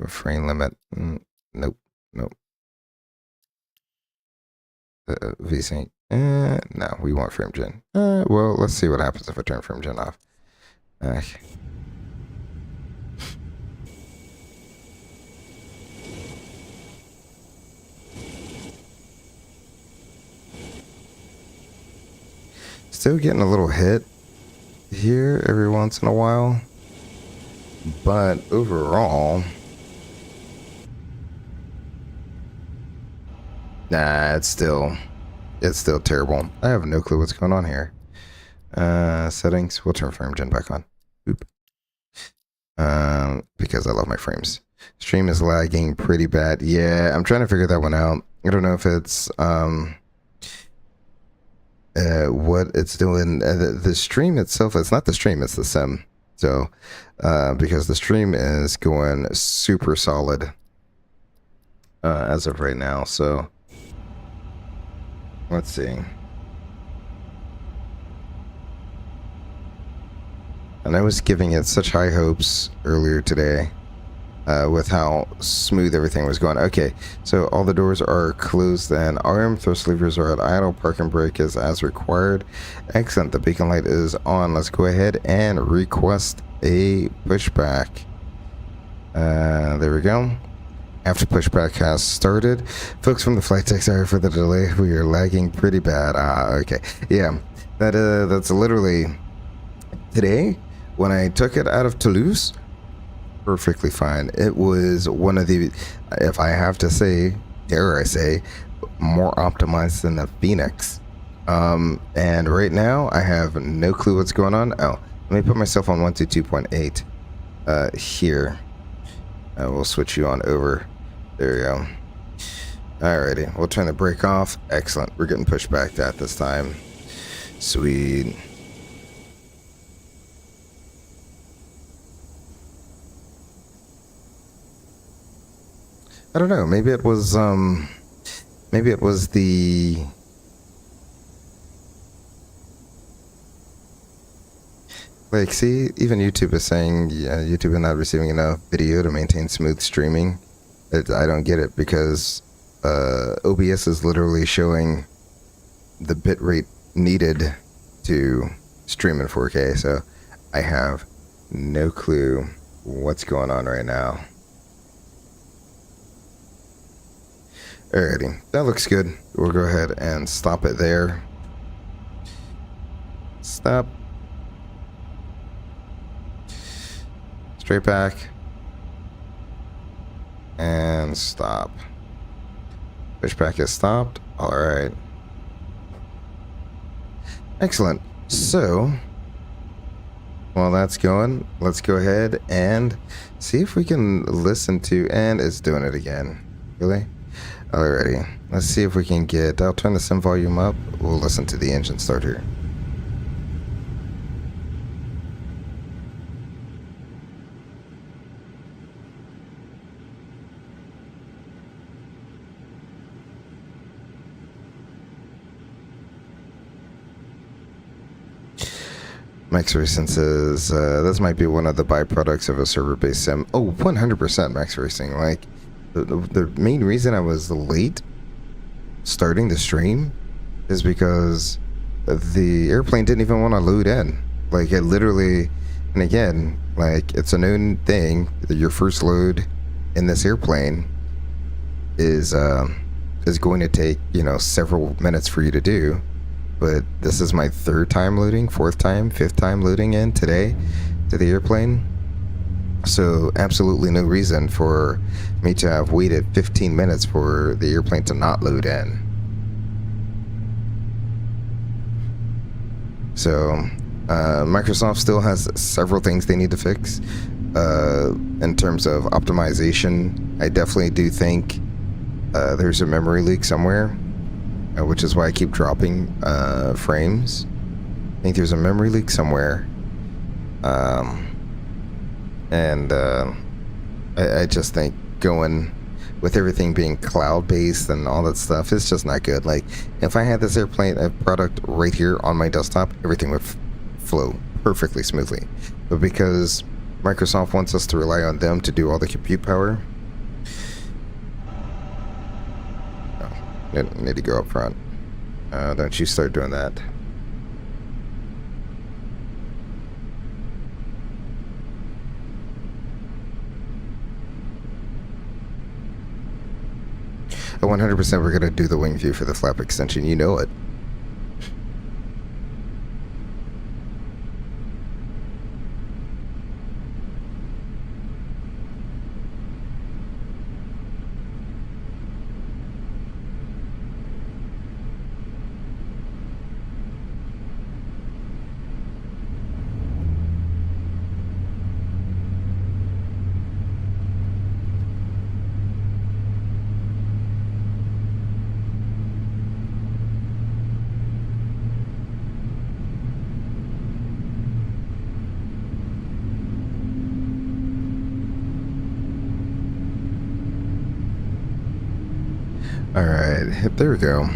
Frame limit. Nope. Nope. VSync. No, we want frame gen. Well, let's see what happens if I turn frame gen off. Still getting a little hit here every once in a while, but overall, nah, it's still terrible. I have no clue what's going on here. Settings, we'll turn frame gen back on. Oop. Because I love my frames. Stream is lagging pretty bad. Yeah, I'm trying to figure that one out. I don't know if it's what it's doing. The stream itself, it's not the stream, it's the sim. So because the stream is going super solid as of right now. So let's see. And I was giving it such high hopes earlier today with how smooth everything was going. Okay, so all the doors are closed then. RM thrust levers are at idle. Park and brake is as required. Excellent. The beacon light is on. Let's go ahead and request a pushback. There we go. After pushback has started. Folks from the flight tech, sorry for the delay. We are lagging pretty bad. Okay. Yeah, that's literally today. When I took it out of Toulouse, perfectly fine. It was one of the, if I have to say, dare I say, more optimized than the Phoenix. And right now, I have no clue what's going on. Oh, let me put myself on 122.8 here. We'll switch you on over. There we go. Alrighty, we'll turn the brake off. Excellent. We're getting pushed back that this time. Sweet. I don't know. Maybe it was the like. See, even YouTube is saying YouTube is not receiving enough video to maintain smooth streaming. I don't get it because OBS is literally showing the bitrate needed to stream in 4K. So I have no clue what's going on right now. Alrighty, that looks good. We'll go ahead and stop it there. Stop. Straight back. And stop. Pushback is stopped. Alright. Excellent. So, while that's going, let's go ahead and see if we can listen to, and it's doing it again. Really? Alrighty, let's see if we can get, I'll turn the sim volume up, we'll listen to the engine starter. Max Racing says, this might be one of the byproducts of a server-based sim. Oh, 100% Max Racing, like, the main reason I was late starting the stream is because the airplane didn't even want to load in. Like, it literally, and again, like, it's a known thing that your first load in this airplane is going to take, you know, several minutes for you to do. But this is my third time loading, fourth time, fifth time loading in today to the airplane. So absolutely no reason for me to have waited 15 minutes for the airplane to not load in. So Microsoft still has several things they need to fix in terms of optimization. I definitely do think there's a memory leak somewhere, which is why I keep dropping frames. I think there's a memory leak somewhere. And I just think going with everything being cloud-based and all that stuff, it's just not good. Like, if I had this airplane product right here on my desktop, everything would flow perfectly smoothly. But because Microsoft wants us to rely on them to do all the compute power, need to go up front. Don't you start doing that. At 100% we're going to do the wing view for the flap extension. You know it. Alright, there we go.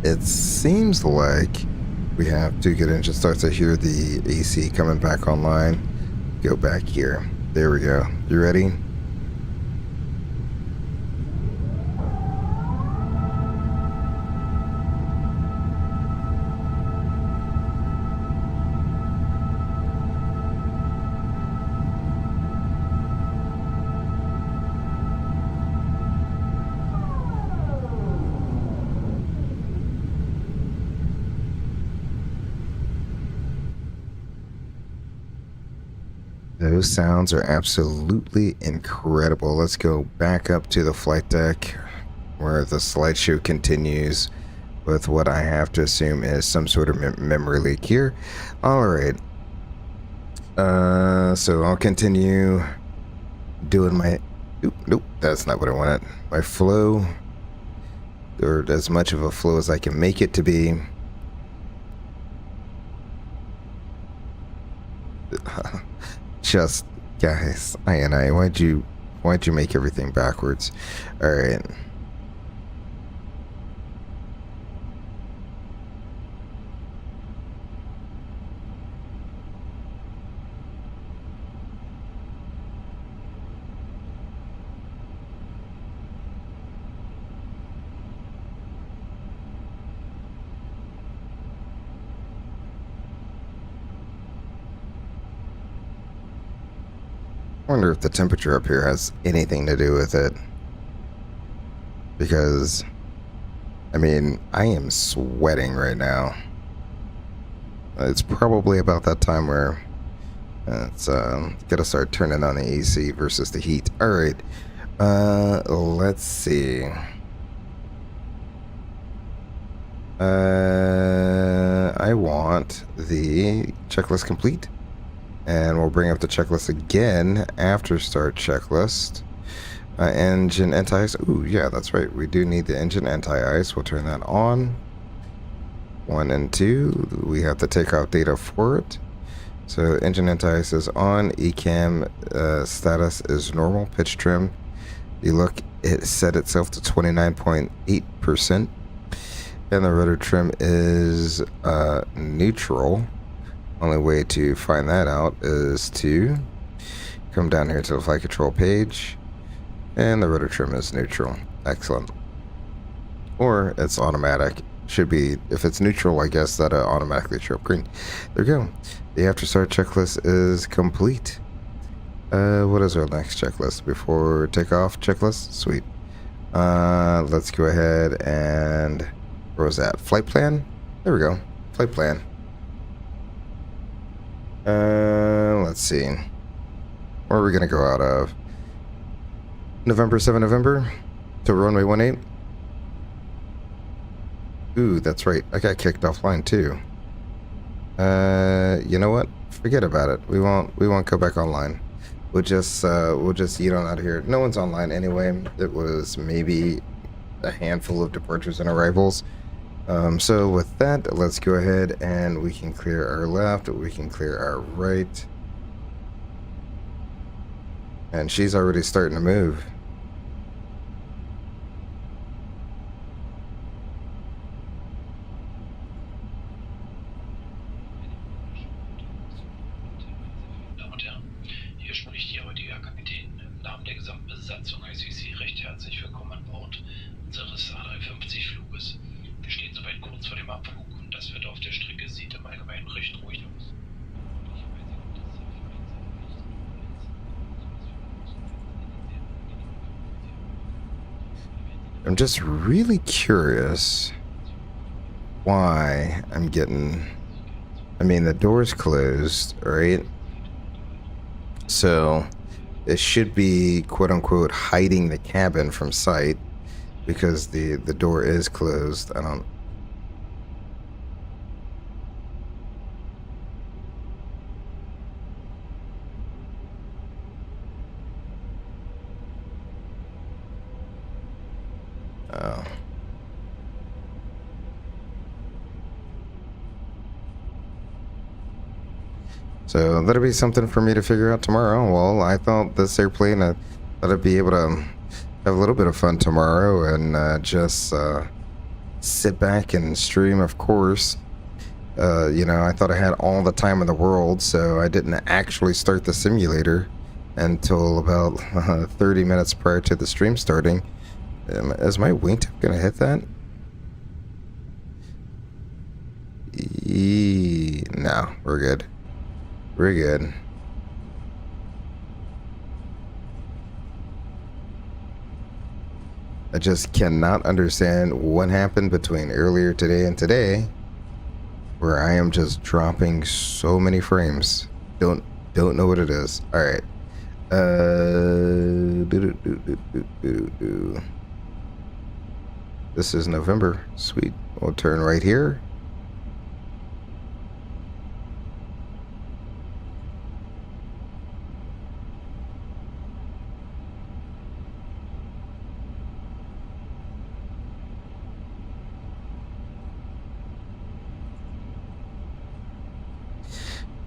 It seems like we have 2 good engine starts. I hear the AC coming back online. Go back here. There we go. You ready? Those sounds are absolutely incredible. Let's go back up to the flight deck where the slideshow continues with what I have to assume is some sort of memory leak here. All right. So I'll continue doing my... Nope, that's not what I wanted. My flow, or as much of a flow as I can make it to be. Just, guys, why'd you make everything backwards? All right. I wonder if the temperature up here has anything to do with it. Because, I mean, I am sweating right now. It's probably about that time where it's gotta start turning on the AC versus the heat. All right, let's see. I want the checklist complete. And we'll bring up the checklist again after start checklist. Engine anti-ice. Ooh, yeah, that's right. We do need the engine anti-ice. We'll turn that on. 1 and 2. We have the takeoff data for it. So engine anti-ice is on. EHAM status is normal. Pitch trim. You look, it set itself to 29.8%. And the rudder trim is neutral. Only way to find that out is to come down here to the flight control page, and the rudder trim is neutral. Excellent. Or it's automatic. Should be, if it's neutral, I guess that'll automatically show up green. There we go. The after start checklist is complete. What is our next checklist before takeoff checklist? Sweet. Let's go ahead and, where was that? Flight plan? There we go. Flight plan. Let's see. Where are we gonna go out of? November 7 November to runway 18. Ooh, that's right. I got kicked offline too. You know what? Forget about it. We won't go back online. We'll just eat on out of here. No one's online anyway. It was maybe a handful of departures and arrivals. So with that, let's go ahead and we can clear our left, we can clear our right. And she's already starting to move. Hier spricht Ihr heutiger Kapitän. Im Namen der gesamten Besatzung heiße ich Sie recht herzlich willkommen an Bord unseres A350 Fluges. Wir stehen soweit kurz vor dem Abflug und das Wetter auf der Strecke sieht im Allgemeinen recht ruhig aus. I'm just really curious why I'm getting, I mean, the door's closed, right? So it should be quote unquote hiding the cabin from sight because the door is closed. I don't. Oh. So that'll be something for me to figure out tomorrow. Well, I thought this airplane, I thought I'd be able to have a little bit of fun tomorrow and just sit back and stream, of course. You know, I thought I had all the time in the world, so I didn't actually start the simulator until about 30 minutes prior to the stream starting. Is my wingtip gonna hit that? No, we're good. We're good. I just cannot understand what happened between earlier today and today, where I am just dropping so many frames. Don't know what it is. All right. This is November. Sweet. We'll turn right here.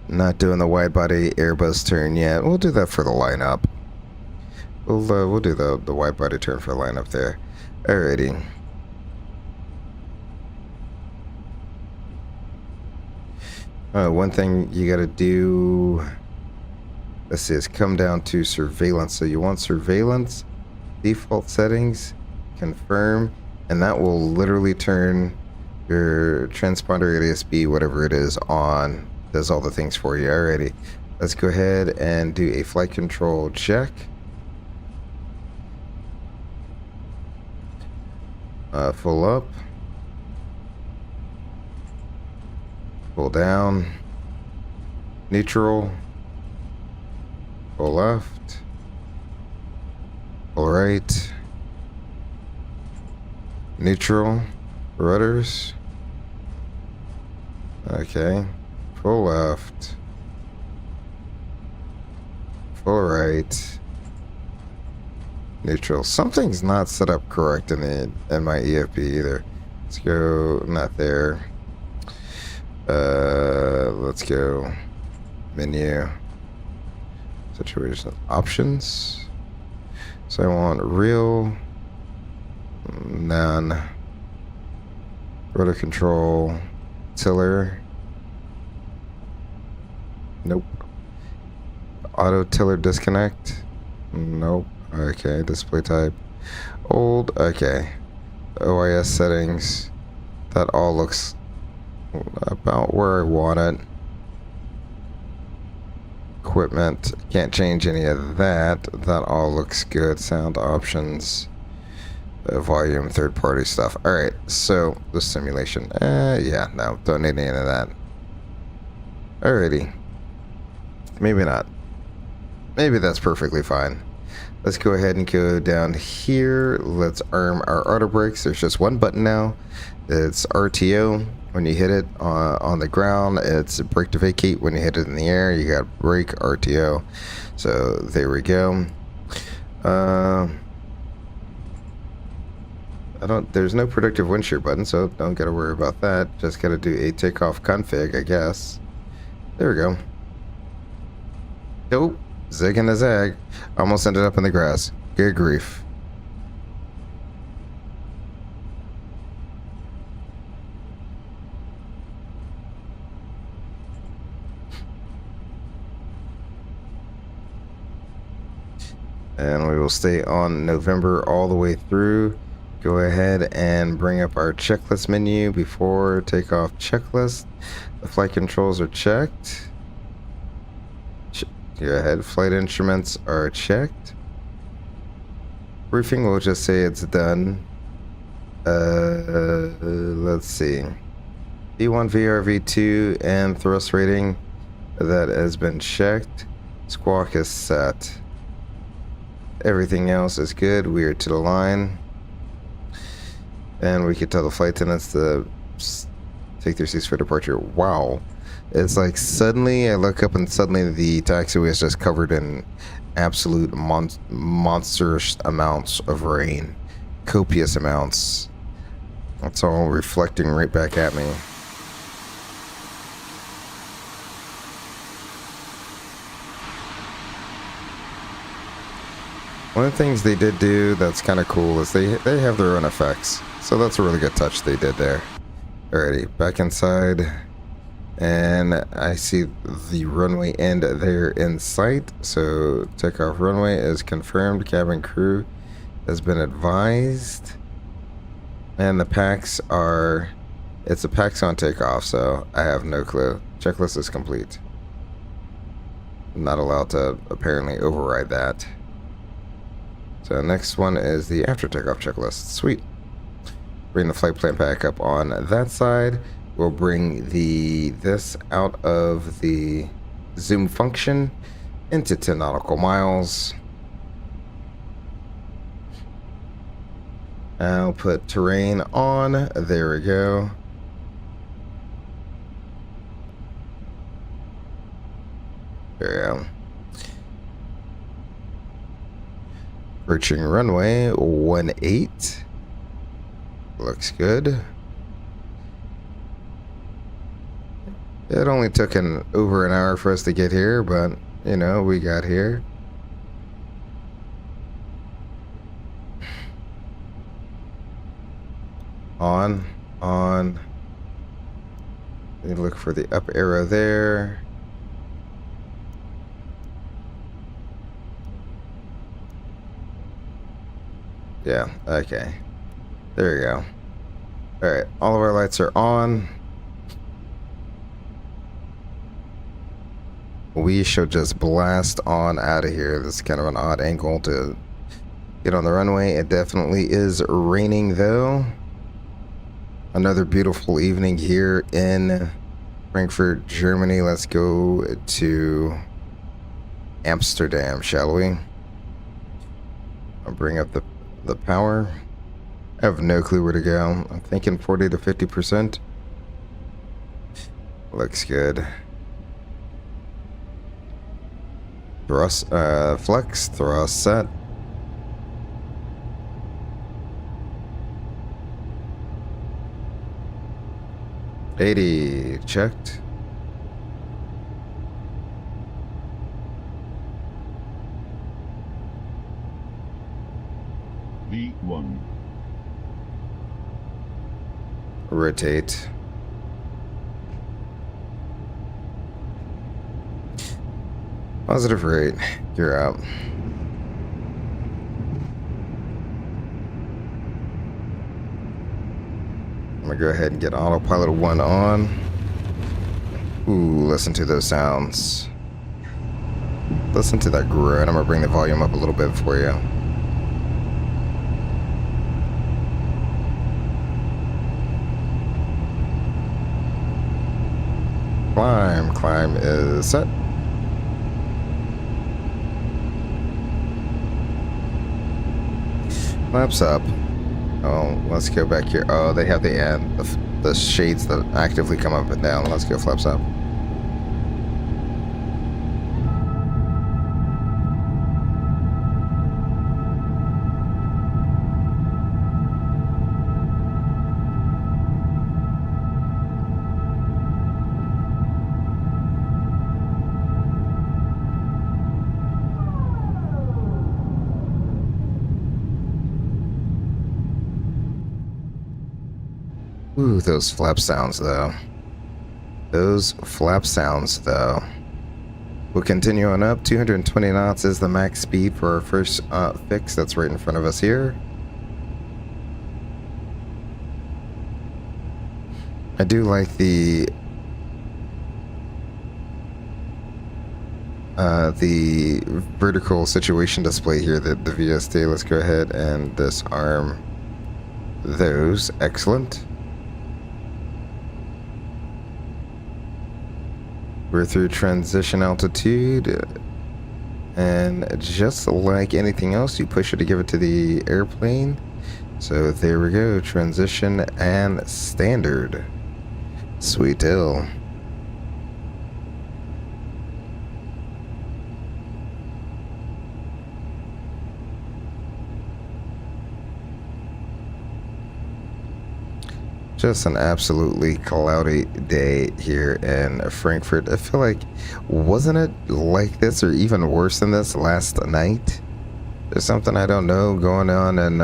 Not doing the wide body Airbus turn yet. We'll do that for the lineup. We'll do the wide body turn for the lineup there. Alrighty. One thing you gotta do, let's see, is come down to surveillance. So you want surveillance, default settings, confirm, and that will literally turn your transponder ADS-B, whatever it is, on. Does all the things for you. Alrighty. Let's go ahead and do a flight control check. Full up. Full down. Neutral. Full left. Full right. Neutral. Rudders. Okay. Full left. Full right. Neutral. Something's not set up correct in my EFB either. Let's go, not there. Let's go menu, situation, options. So I want real, none, rotor control, tiller. Nope. Auto tiller disconnect. Nope. Okay. Display type. Old. Okay. OIS settings. That all looks about where I want it. Equipment. Can't change any of that. That all looks good. Sound options. Volume. Third party stuff. Alright. So the simulation. Yeah. No. Don't need any of that. Alrighty. Maybe not. Maybe that's perfectly fine. Let's go ahead and go down here. Let's arm our auto brakes. There's just one button now. It's RTO. When you hit it on the ground, it's brake to vacate. When you hit it in the air, you got brake, RTO. So there we go. There's no predictive wind shear button, so don't gotta worry about that. Just gotta do a takeoff config, I guess. There we go. Nope. Zig and a zag. Almost ended up in the grass. Good grief. And we will stay on November all the way through. Go ahead and bring up our checklist menu before takeoff checklist. The flight controls are checked. Go ahead, flight instruments are checked. Briefing, we'll just say it's done. Let's see. V1, VR, V2, and thrust rating, that has been checked. Squawk is set. Everything else is good. We are to the line. And we can tell the flight attendants to take their seats for departure. Wow. It's like suddenly I look up and suddenly the taxiway is just covered in absolute monstrous amounts of rain. Copious amounts. That's all reflecting right back at me. One of the things they did do that's kind of cool is they have their own effects. So that's a really good touch they did there. Alrighty, back inside. And I see the runway end there in sight. So takeoff runway is confirmed. Cabin crew has been advised. And the packs are... It's a packs on takeoff, so I have no clue. Checklist is complete. I'm not allowed to apparently override that. So next one is the after takeoff checklist. Sweet. Bring the flight plan back up on that side. We'll bring this out of the zoom function into 10 nautical miles. I'll put terrain on. There we go. There we go. Approaching runway 18. Looks good. It only took over an hour for us to get here, but you know, we got here. On. You look for the up arrow there. Yeah, okay. There you go. Alright, all of our lights are on. We should just blast on out of here. This is kind of an odd angle to get on the runway. It definitely is raining though. Another beautiful evening here in Frankfurt, Germany. Let's go to Amsterdam, shall we? I'll bring up the power. I have no clue where to go. I'm thinking 40 to 50%. Looks good. Thrust, flex, thrust set. $80 checked. V1. Rotate. Positive rate. You're out. I'm gonna go ahead and get autopilot 1 on. Ooh, listen to those sounds. Listen to that groan. I'm gonna bring the volume up a little bit for you. Climb is set. Flaps up. Oh, let's go back here. Oh, they have the shades that actively come up and down. Let's go flaps up. Ooh, those flap sounds though. Those flap sounds though. We'll continue on up. 220 knots is the max speed for our first fix that's right in front of us here. I do like the vertical situation display here, the VSD. Let's go ahead and disarm those. Excellent. We're through transition altitude, and just like anything else, you push it to give it to the airplane. So there we go, transition and standard. Sweet deal. Just an absolutely cloudy day here in Frankfurt. I feel like, wasn't it like this or even worse than this last night? there's something I don't know going on, and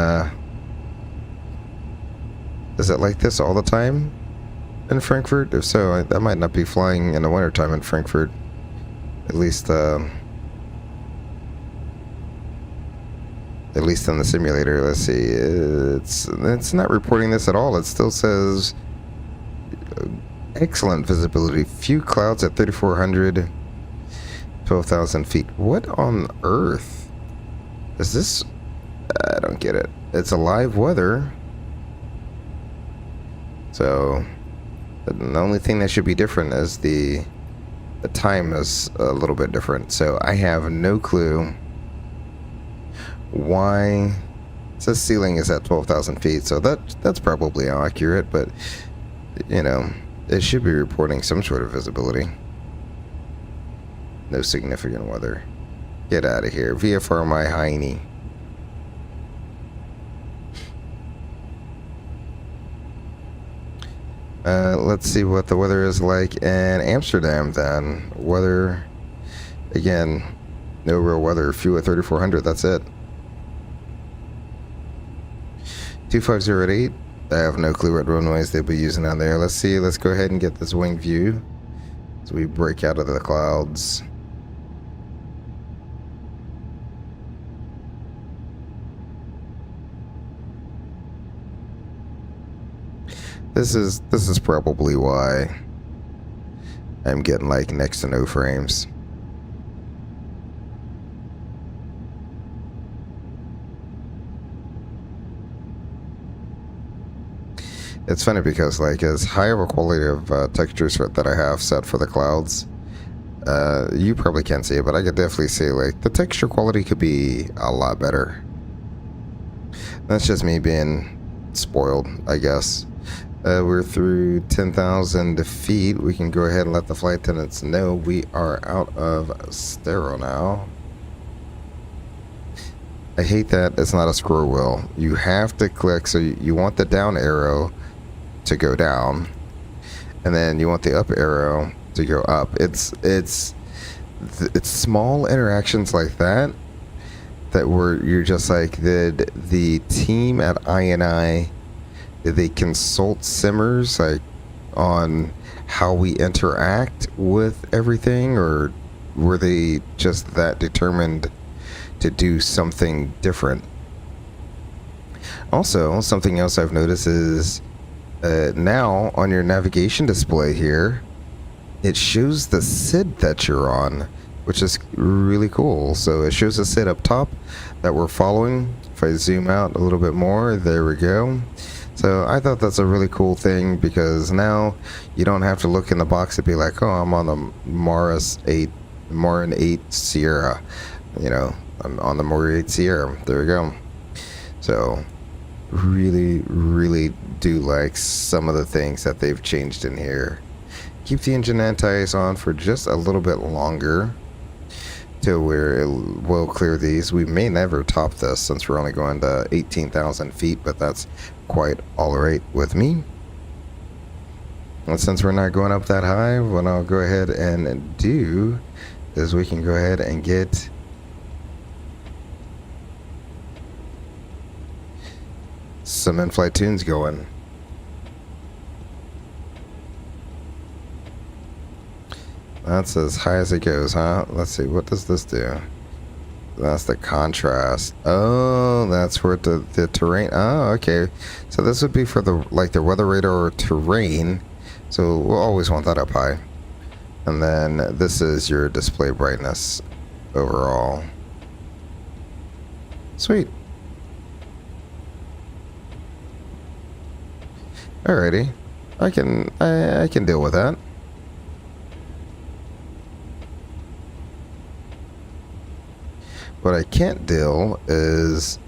is it like this all the time in Frankfurt? If so, I might not be flying in the wintertime in Frankfurt. At least in the simulator. Let's see. It's not reporting this at all. It still says excellent visibility. Few clouds at 3,400, 12,000 feet. What on earth is this? I don't get it. It's a live weather. So the only thing that should be different is the time is a little bit different. So I have no clue why. It says ceiling is at 12,000 feet, so that's probably accurate, but you know, it should be reporting some sort of visibility. No significant weather. Get out of here. VFR my hiney. Let's see what the weather is like in Amsterdam then. Weather, again, no real weather. Few at 3,400, that's it. 250 at 8. I have no clue what runways they'll be using on there. Let's see, let's go ahead and get this wing view as we break out of the clouds. This is probably why I'm getting like next to no frames. It's funny because like as high of a quality of textures that I have set for the clouds, you probably can't see it, but I could definitely see like the texture quality could be a lot better. That's just me being spoiled, I guess. We're through 10,000 feet. We can go ahead and let the flight attendants know we are out of stereo now. I hate that it's not a scroll wheel. You have to click, so you want the down arrow to go down, and then you want the up arrow to go up. It's small interactions like that where you're just like, did the team at INI, did they consult Simmers like on how we interact with everything, or were they just that determined to do something different? Also, something else I've noticed is now on your navigation display here, it shows the SID that you're on, which is really cool. So it shows the SID up top that we're following. If I zoom out a little bit more, there we go. So I thought that's a really cool thing, because now you don't have to look in the box and be like, oh, I'm on the Marin 8 Sierra. You know, I'm on the Marin 8 Sierra. There we go. So really, really do like some of the things that they've changed in here. Keep the engine anti-ice on for just a little bit longer to where it will clear these. We may never top this since we're only going to 18,000 feet, but that's quite alright with me. And since we're not going up that high, what I'll go ahead and do is we can go ahead and get some in-flight tunes going. That's as high as it goes, huh? Let's see, what does this do? That's the contrast. Oh, that's where the terrain. Oh, okay. So this would be for the weather radar or terrain. So we'll always want that up high. And then this is your display brightness overall. Sweet. Alrighty. I can deal with that. What I can't deal is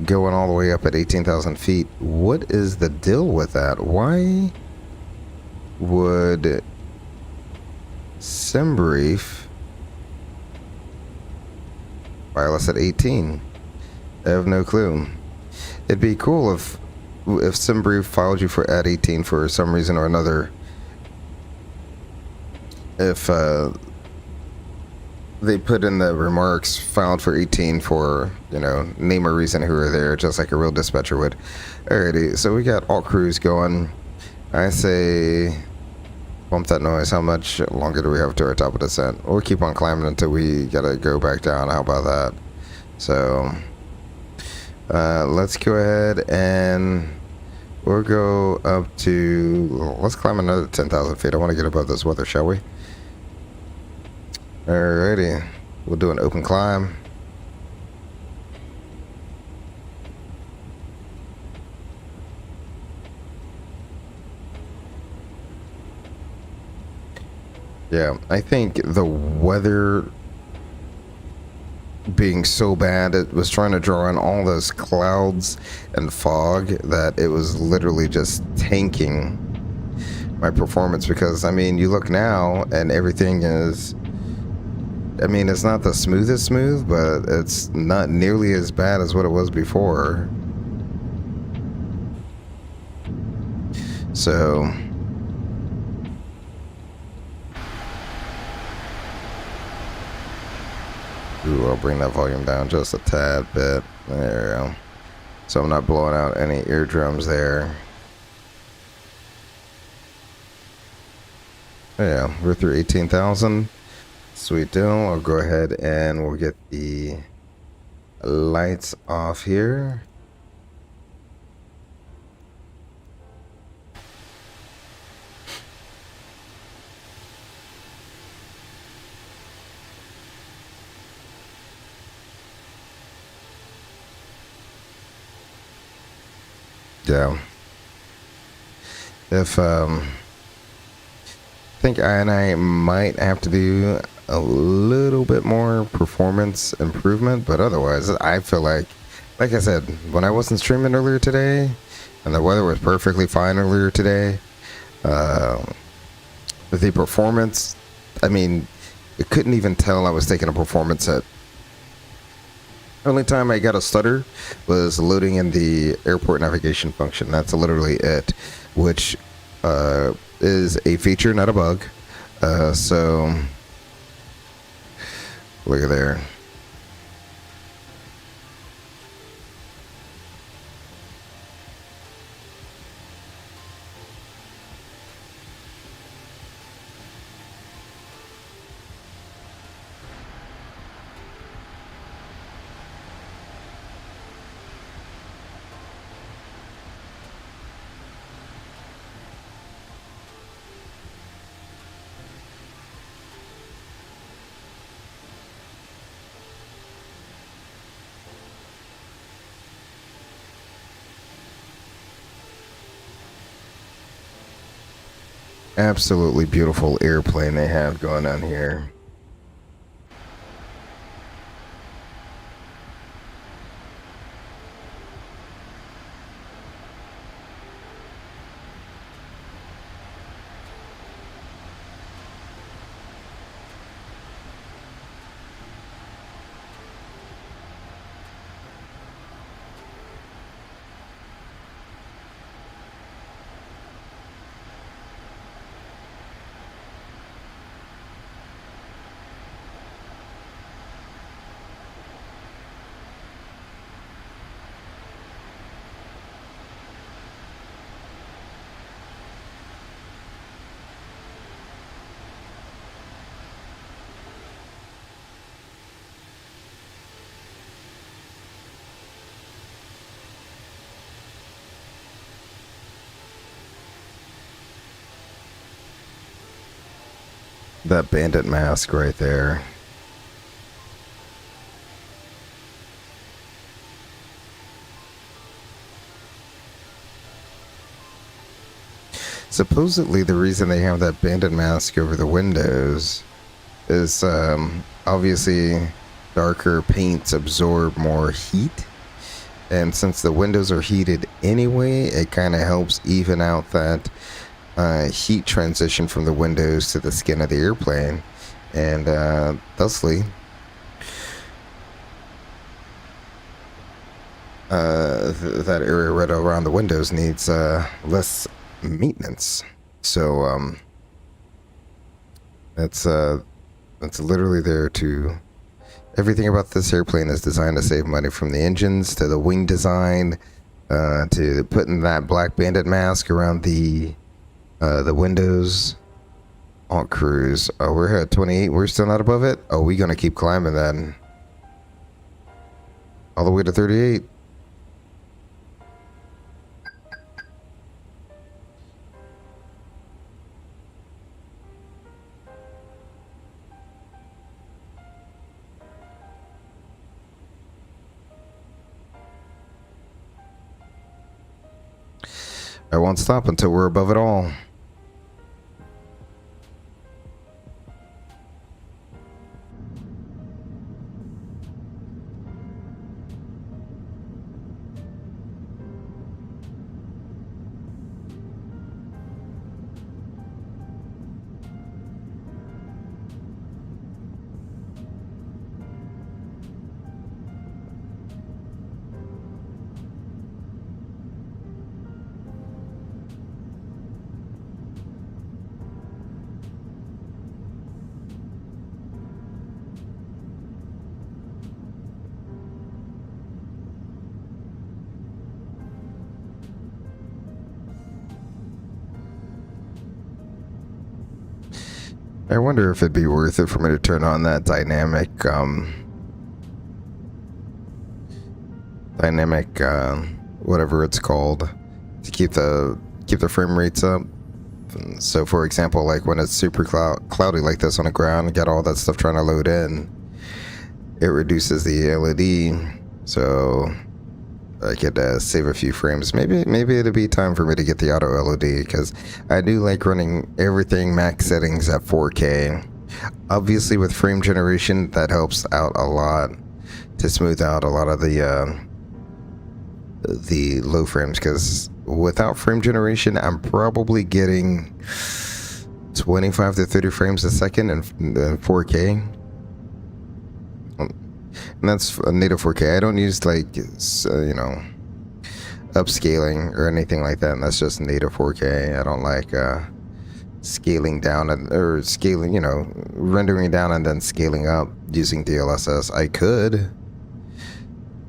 going all the way up at 18,000 feet. What is the deal with that? Why would SimBrief file us at 18? I have no clue. It'd be cool if SimBrief filed you at 18 for some reason or another. If they put in the remarks filed for 18 for, you know, name a reason who are there, just like a real dispatcher would. Alrighty, so we got all crews going. I say bump that noise. How much longer do we have to our top of descent? We'll keep on climbing until we gotta go back down. How about that? So let's go ahead and we'll go up to, let's climb another 10,000 feet. I want to get above this weather, shall we? Alrighty, we'll do an open climb. Yeah, I think the weather being so bad, it was trying to draw in all those clouds and fog that it was literally just tanking my performance. Because, I mean, you look now and everything is, I mean, it's not the smoothest smooth, but it's not nearly as bad as what it was before. So ooh, I'll bring that volume down just a tad bit. There we go. So I'm not blowing out any eardrums there. Yeah, we're through 18,000. Sweet deal. I'll go ahead and we'll get the lights off here. Yeah. If I think I might have to do a little bit more performance improvement, but otherwise I feel like I said, when I wasn't streaming earlier today and the weather was perfectly fine earlier today, the performance, I mean, it couldn't even tell I was taking a performance hit. Only time I got a stutter was loading in the airport navigation function. That's literally it, which is a feature, not a bug. So look at there. Absolutely beautiful airplane they have going on here. That bandit mask right there. Supposedly the reason they have that bandit mask over the windows is obviously darker paints absorb more heat, and since the windows are heated anyway, it kind of helps even out that heat transition from the windows to the skin of the airplane, and thusly that area right around the windows needs less maintenance. So that's It's literally there to... Everything about this airplane is designed to save money, from the engines to the wing design, to putting that black bandit mask around the windows. Alt cruise. Oh, we're at 28. We're still not above it? Oh, we're gonna keep climbing then. All the way to 38. I won't stop until we're above it all. I wonder if it'd be worth it for me to turn on that dynamic, whatever it's called, to keep the frame rates up. So, for example, like when it's super cloudy like this on the ground, and got all that stuff trying to load in, it reduces the LED. So I could save a few frames. Maybe it'll be time for me to get the auto LED, because I do like running everything max settings at 4K. Obviously, with frame generation, that helps out a lot to smooth out a lot of the low frames, because without frame generation, I'm probably getting 25 to 30 frames a second in 4K. And that's a native 4K. I don't use like, you know, upscaling or anything like that. And that's just native 4K. I don't like scaling down or scaling, you know, rendering down and then scaling up using DLSS. I could,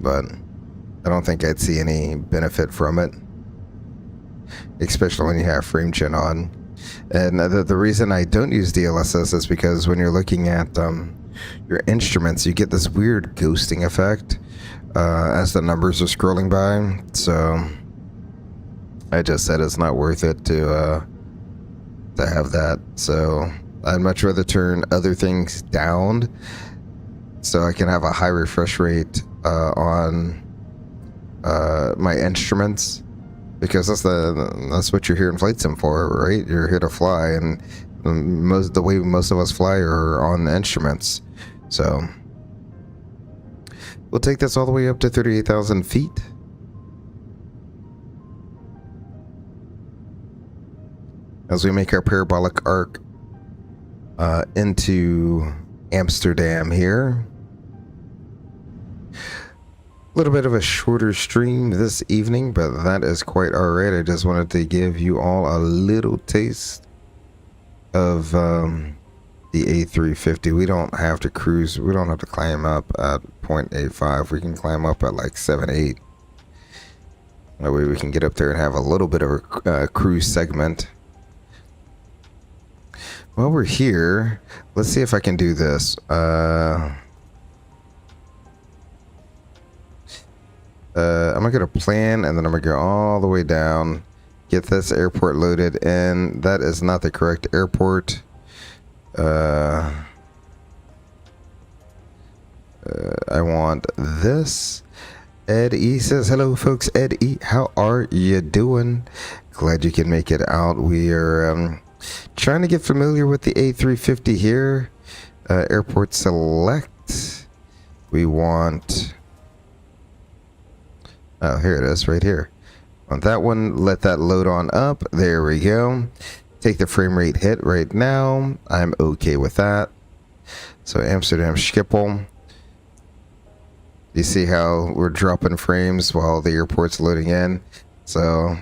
but I don't think I'd see any benefit from it, especially when you have frame gen on. And the reason I don't use DLSS is because when you're looking at your instruments, you get this weird ghosting effect as the numbers are scrolling by. So I just said it's not worth it to have that. So I'd much rather turn other things down so I can have a high refresh rate on my instruments, because that's what you're here in flight sim for, right? You're here to fly, and the way most of us fly are on the instruments. So we'll take this all the way up to 38,000 feet. As we make our parabolic arc into Amsterdam here. A little bit of a shorter stream this evening, but that is quite alright. I just wanted to give you all a little taste of the A350. We don't have to cruise. We don't have to climb up at 0.85. We can climb up at like 7.8. That way we can get up there and have a little bit of a cruise segment. While we're here, let's see if I can do this. I'm gonna go to plan, and then I'm gonna go all the way down, get this airport loaded, and that is not the correct airport. I want this. Ed E says, hello folks. Ed E, how are you doing? Glad you can make it out. We are trying to get familiar with the A350 here. Airport select. We want... Oh, here it is, right here. On that one, let that load on up. There we go. Take the frame rate hit right now. I'm okay with that. So Amsterdam Schiphol. You see how we're dropping frames while the airport's loading in. So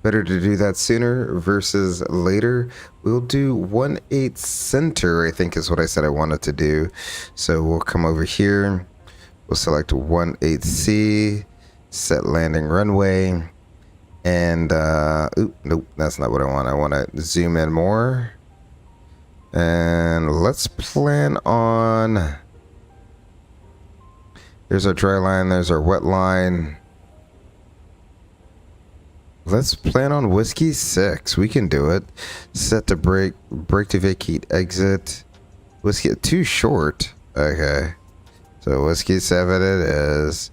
better to do that sooner versus later. We'll do 1/8 center, I think is what I said I wanted to do. So we'll come over here. We'll select 1/8 C, set landing runway. And, nope, that's not what I want. I want to zoom in more. And let's plan on... There's our dry line, there's our wet line. Let's plan on Whiskey 6. We can do it. Set to brake to vacate, exit. Whiskey, too short. Okay. So Whiskey 7 it is.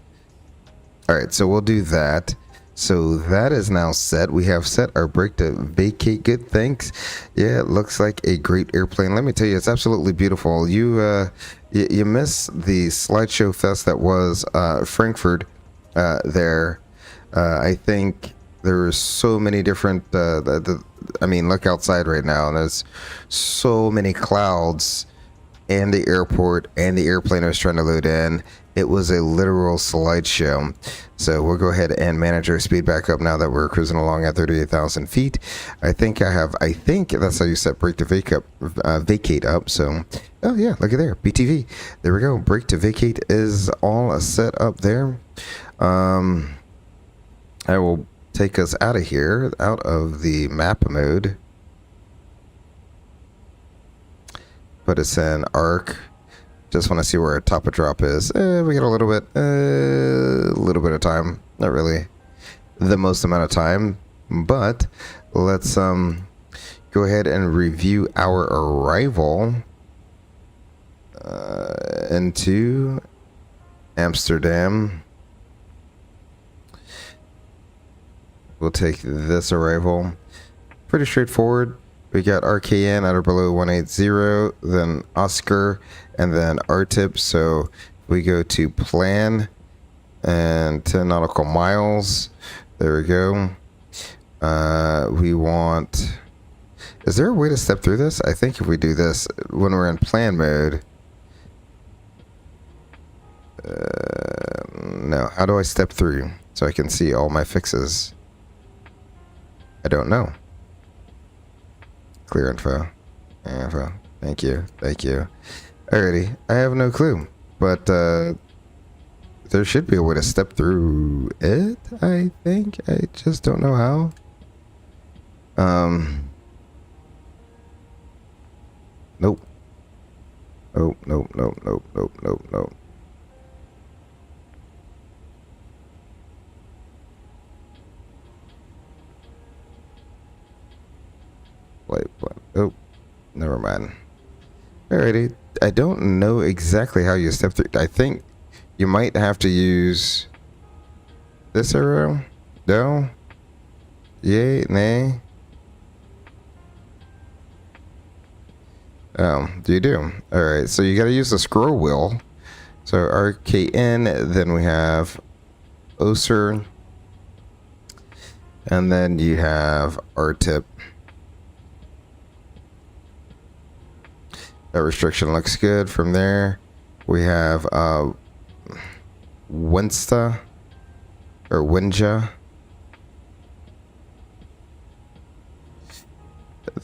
Alright, so we'll do that. So that is now set. We have set our brake to vacate. Good, thanks. Yeah, it looks like a great airplane. Let me tell you, it's absolutely beautiful. You miss the slideshow fest that was Frankfurt there. I think there were so many different. I mean, look outside right now, and there's so many clouds, and the airport, and the airplane I was trying to load in. It was a literal slideshow. So we'll go ahead and manage our speed back up now that we're cruising along at 38,000 feet. I think that's how you set brake to vacate up. So, oh yeah, look at there, BTV. There we go. Brake to vacate is all set up there. I will take us out of here, out of the map mode. Put us in arc. Just want to see where our top of drop is. We get a little bit of time. Not really the most amount of time, but let's go ahead and review our arrival into Amsterdam. We'll take this arrival. Pretty straightforward. We got RKN at or below 180, then Oscar, and then RTIP. So we go to plan and 10 nautical miles. There we go. We want... Is there a way to step through this? I think if we do this when we're in plan mode... no. How do I step through so I can see all my fixes? I don't know. Clear info. Info. Thank you. Thank you. Alrighty. I have no clue. But there should be a way to step through it, I think. I just don't know how. Nope. Nope, nope, nope, nope, nope, nope, nope. Oh, never mind. Alrighty. I don't know exactly how you step through. I think you might have to use this arrow. No? Yay? Nay? Oh, you do. Alright, so you gotta use the scroll wheel. So RKN, then we have OSER, and then you have RTIP. That restriction looks good. From there, we have Winsta or Winja.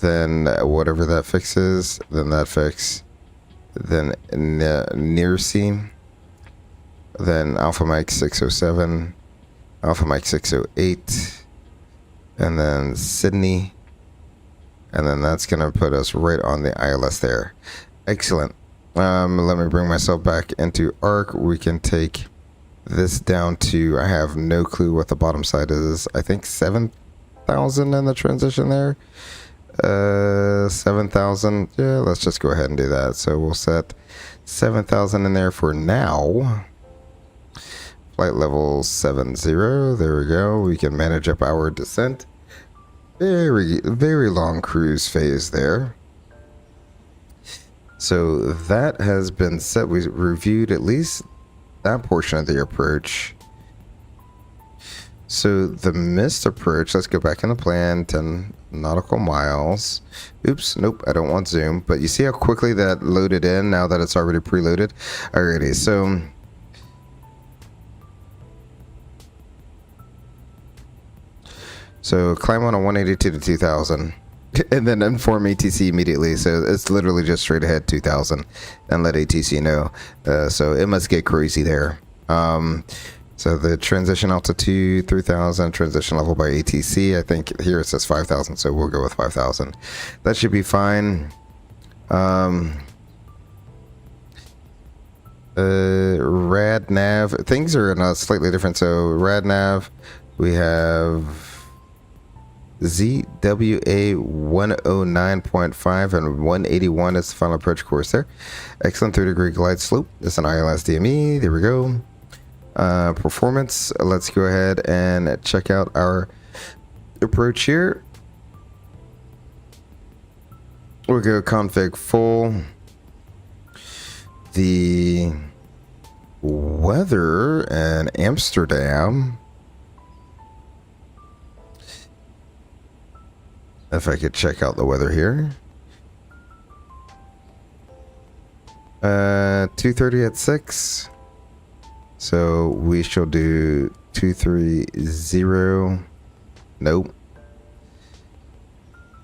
Then whatever that fixes, then that fix. Then Nearcy. Then Alpha Mike 607, Alpha Mike 608, and then Sydney. And then that's going to put us right on the ILS there. Excellent. Let me bring myself back into ARC. We can take this down to, I have no clue what the bottom side is. I think 7,000 in the transition there. 7,000. Yeah, let's just go ahead and do that. So we'll set 7,000 in there for now. Flight level 70. There we go. We can manage up our descent. Very long cruise phase there. So that has been set. We reviewed at least that portion of the approach. So the missed approach, let's go back in the plan, 10 nautical miles. Oops, nope, I don't want zoom. But you see how quickly that loaded in now that it's already preloaded? Alrighty, so... So climb on a 182 to 2000. And then inform ATC immediately. So it's literally just straight ahead 2000 and let ATC know. So it must get crazy there. So the transition altitude 3000, transition level by ATC. I think here it says 5000, so we'll go with 5000. That should be fine. Rad nav, things are in a slightly different. So rad nav, we have ZWA 109.5 and 181 is the final approach course there. Excellent 3-degree glide slope. It's an ILS DME. There we go. Performance. Let's go ahead and check out our approach here. We'll go config full. The weather in Amsterdam. If I could check out the weather here. 2:30 at 6. So we shall do 230. Nope.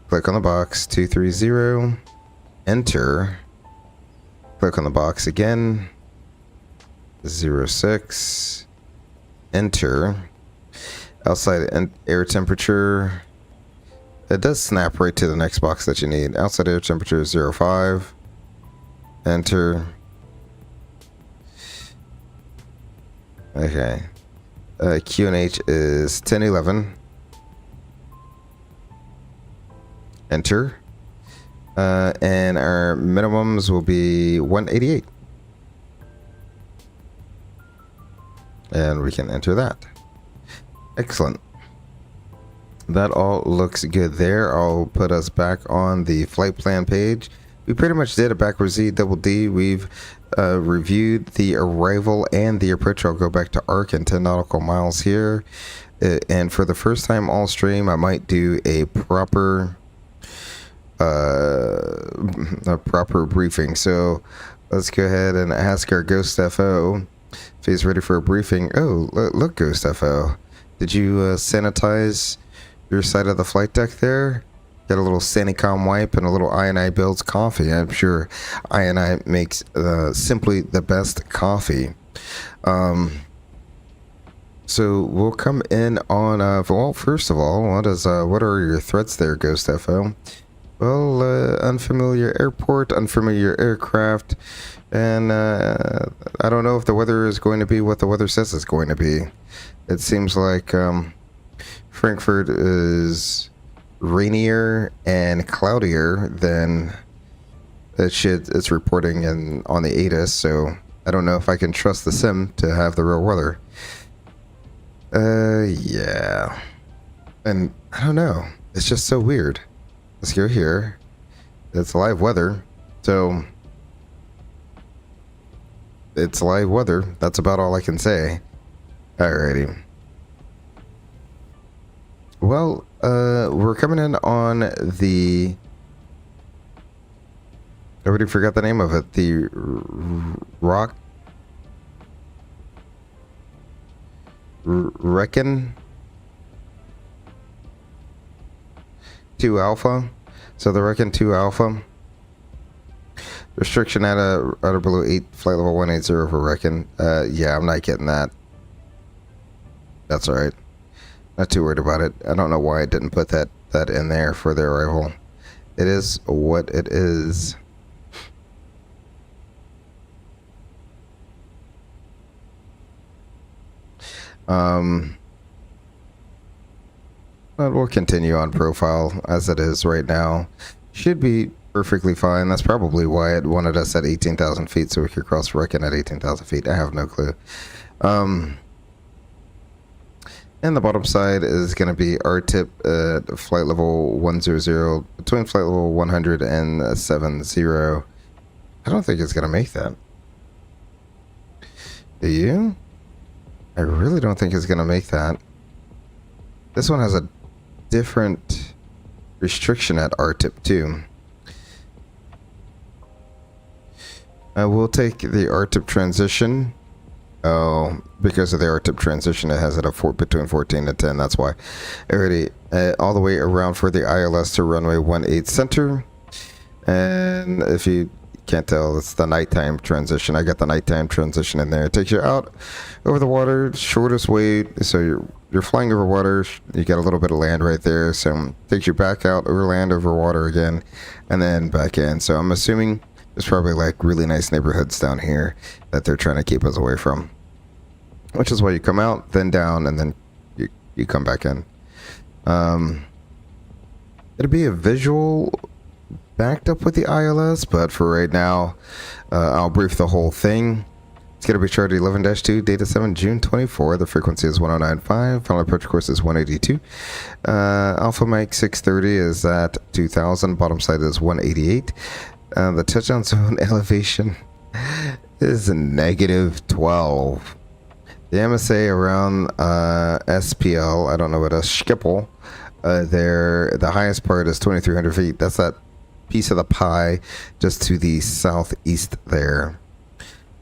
Click on the box. 230. Enter. Click on the box again. 06. Enter. Outside air temperature. It does snap right to the next box that you need. Outside air temperature is 05. Enter. Okay. QNH is 1011. Enter. And our minimums will be 188. And we can enter that. Excellent. That all looks good there. I'll put us back on the flight plan page. We pretty much did a backwards EDD. We've reviewed the arrival and the approach. I'll go back to ARC and 10 nautical miles here. And for the first time all stream, I might do a proper briefing. So let's go ahead and ask our Ghost FO if he's ready for a briefing. Oh, look, Ghost FO. Did you sanitize your side of the flight deck there? Got a little Sanicom wipe and a little iniBuilds coffee. I'm sure ini makes simply the best coffee. So we'll come in on well, first of all, what are your threats there, Ghost FO? Well, unfamiliar airport, unfamiliar aircraft, and I don't know if the weather is going to be what the weather says it's going to be. It seems like Frankfurt is rainier and cloudier than it's reporting on the ATIS, so I don't know if I can trust the sim to have the real weather. Yeah. And I don't know. It's just so weird. Let's go here. It's live weather, so it's live weather. That's about all I can say. Alrighty. Well, we're coming in on the... I already forgot the name of it. The Reckon 2 Alpha. So the Reckon 2 Alpha. Restriction at or below 8, flight level 180 for Reckon. Yeah, I'm not getting that. That's alright. Not too worried about it. I don't know why I didn't put that in there for the arrival. It is what it is. But we'll continue on profile as it is right now. Should be perfectly fine. That's probably why it wanted us at 18,000 feet so we could cross Reckon at 18,000 feet. I have no clue. And the bottom side is going to be our tip at flight level 100, between flight level 100 and 70. I don't think it's going to make that. Do you? I really don't think it's going to make that. This one has a different restriction at RTIP too. We'll take the RTIP transition Oh, because of the R-tip transition, it has it up between 14 and 10. That's why. Alrighty, all the way around for the ILS to runway 18 center. And if you can't tell, it's the nighttime transition. I got the nighttime transition in there. It takes you out over the water, shortest way. So you're flying over water. You got a little bit of land right there. So it takes you back out over land, over water again, and then back in. So I'm assuming there's probably like really nice neighborhoods down here that they're trying to keep us away from. Which is why you come out, then down, and then you come back in. It'll be a visual backed up with the ILS, but for right now, I'll brief the whole thing. It's going to be charted 11-2, data 7, June 24. The frequency is 1095. Final approach course is 182. Alpha Mike 630 is at 2000. Bottom side is 188. The touchdown zone elevation is negative 12. The MSA around SPL, I don't know what a Schiphol, there, the highest part is 2,300 feet. That's that piece of the pie just to the southeast there.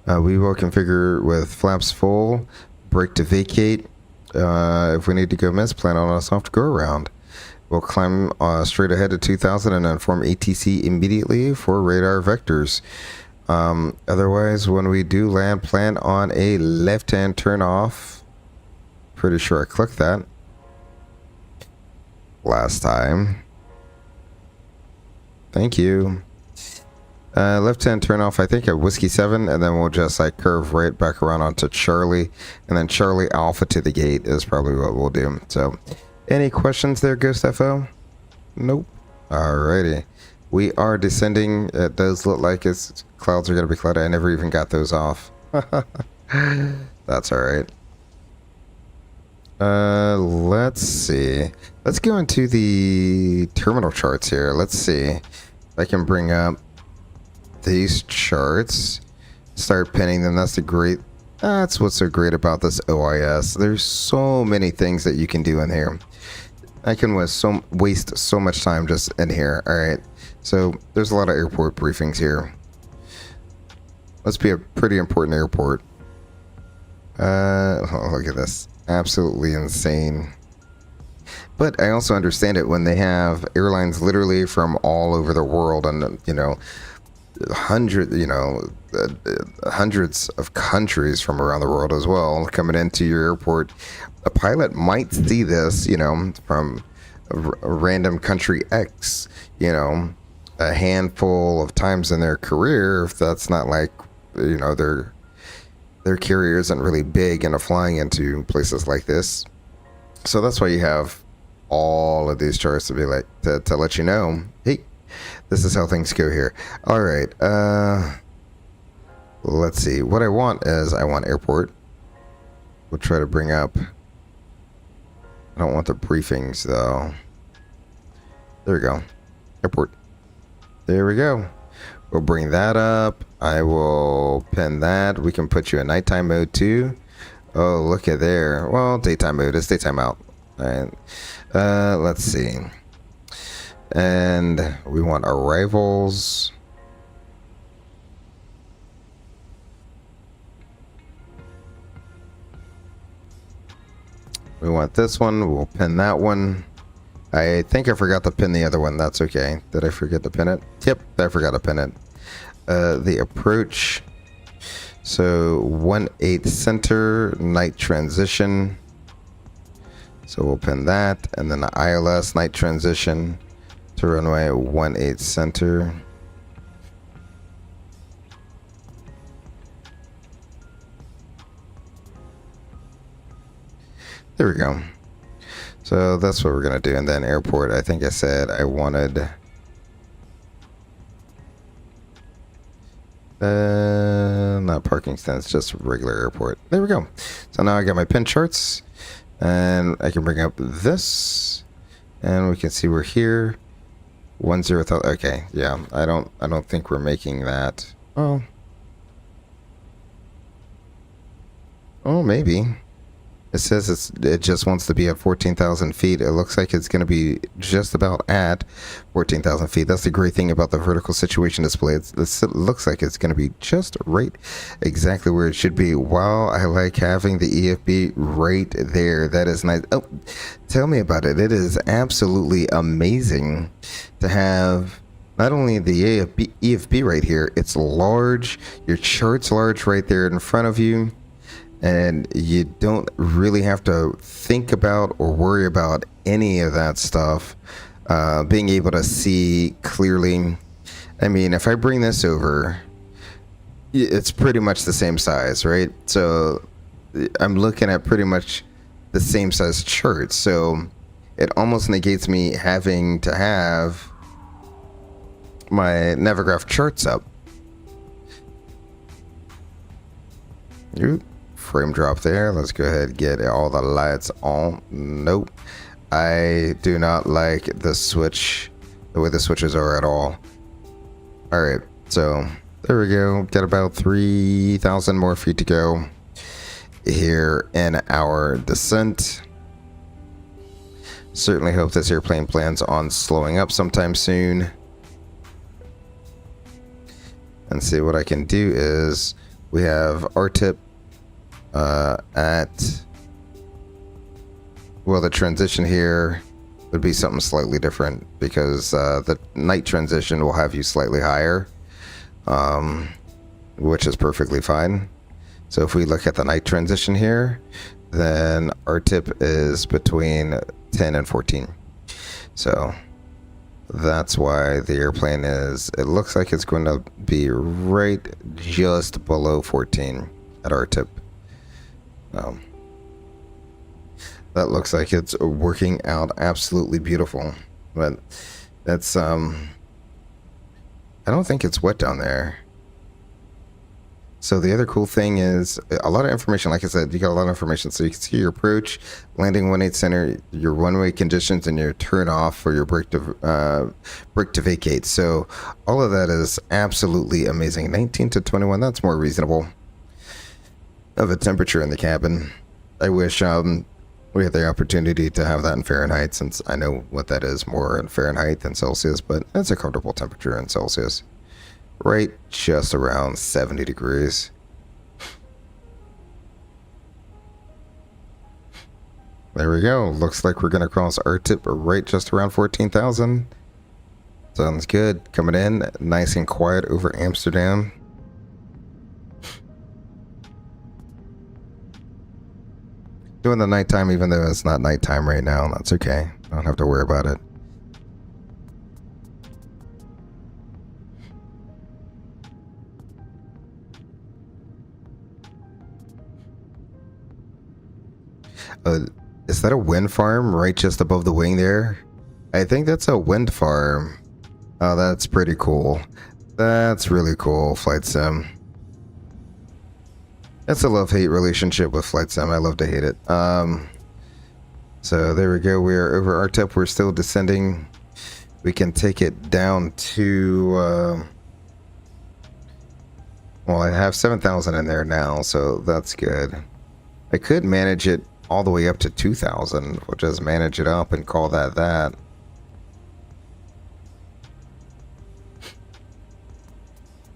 We will configure with flaps full, brake to vacate. If we need to go miss, plan on a soft go around. We'll climb straight ahead to 2000 and inform ATC immediately for radar vectors. Otherwise, when we do land, plan on a left-hand turn off. Pretty sure I clicked that last time. Thank you. Left-hand turn off, I think at Whiskey 7, and then we'll just like curve right back around onto Charlie, and then Charlie Alpha to the gate is probably what we'll do. So, any questions there, Ghost FO? Nope. Alrighty. We are descending. It does look like it's clouds are going to be cloudy. I never even got those off. That's alright. Let's see. Let's go into the terminal charts here. Let's see if I can bring up these charts. Start pinning them. That's what's so great about this OIS. There's so many things that you can do in here. I can waste so much time just in here. Alright. So there's a lot of airport briefings here. Must be a pretty important airport. Look at this. Absolutely insane. But I also understand it when they have airlines literally from all over the world, and hundreds of countries from around the world as well coming into your airport. A pilot might see this, from a random country X, a handful of times in their career, if that's not like, their carrier isn't really big into flying into places like this. So that's why you have all of these charts to be like, to let you know, hey, this is how things go here. All right. Let's see. What I want airport. We'll try to bring up. I don't want the briefings though. There we go. Airport. There we go. We'll bring that up. I will pin that. We can put you in nighttime mode too. Oh, look at there. Well, daytime mode. It's daytime out. All right. Let's see. And we want arrivals. We want this one. We'll pin that one. I think I forgot to pin the other one. That's okay. Did I forget to pin it? Yep, I forgot to pin it. The approach. So 18 center, night transition. So we'll pin that. And then the ILS night transition to runway 18 center. There we go. So that's what we're going to do. And then airport, I think I said I wanted... not parking stands, just regular airport. There we go. So now I got my pin charts. And I can bring up this. And we can see we're here. 10,000. Okay, yeah. I don't think we're making that. Oh, maybe. It says it just wants to be at 14,000 feet. It looks like it's going to be just about at 14,000 feet. That's the great thing about the vertical situation display. It looks like it's going to be just right exactly where it should be. Wow, I like having the EFB right there. That is nice. Oh, tell me about it. It is absolutely amazing to have not only the EFB right here, it's large. Your chart's large right there in front of you. And you don't really have to think about or worry about any of that stuff. Being able to see clearly. I mean, if I bring this over, it's pretty much the same size, right? So I'm looking at pretty much the same size chart. So it almost negates me having to have my Navigraph charts up. Oop. Frame drop there. Let's go ahead and get all the lights on. Nope. I do not like the switch, the way the switches are at all. All right. So there we go. Got about 3,000 more feet to go here in our descent. Certainly hope this airplane plans on slowing up sometime soon. And see what I can do is we have RTIP well, the transition here would be something slightly different because the night transition will have you slightly higher, which is perfectly fine. So if we look at the night transition here, then our tip is between 10 and 14. So that's why the airplane is, it looks like it's going to be right just below 14 at our tip. That looks like it's working out absolutely beautiful, but that's I don't think it's wet down there. So the other cool thing is a lot of information. Like I said, you got a lot of information, so you can see your approach, landing 18 center, your runway conditions, and your turn off for your brake to vacate. So all of that is absolutely amazing. 19 to 21, that's more reasonable of a temperature in the cabin. I wish we had the opportunity to have that in Fahrenheit, since I know what that is more in Fahrenheit than Celsius, but it's a comfortable temperature in Celsius. Right just around 70 degrees. There we go. Looks like we're going to cross our tip right just around 14,000. Sounds good. Coming in nice and quiet over Amsterdam. Doing the nighttime, even though it's not nighttime right now. That's okay. Don't have to worry about it. Is that a wind farm right just above the wing there? I think that's a wind farm. Oh, that's pretty cool. That's really cool, Flight Sim. It's a love-hate relationship with Flight Sim. I love to hate it. So there we go. We are over our tip. We're still descending. We can take it down to... well, I have 7,000 in there now, so that's good. I could manage it all the way up to 2,000. We'll just manage it up and call that that.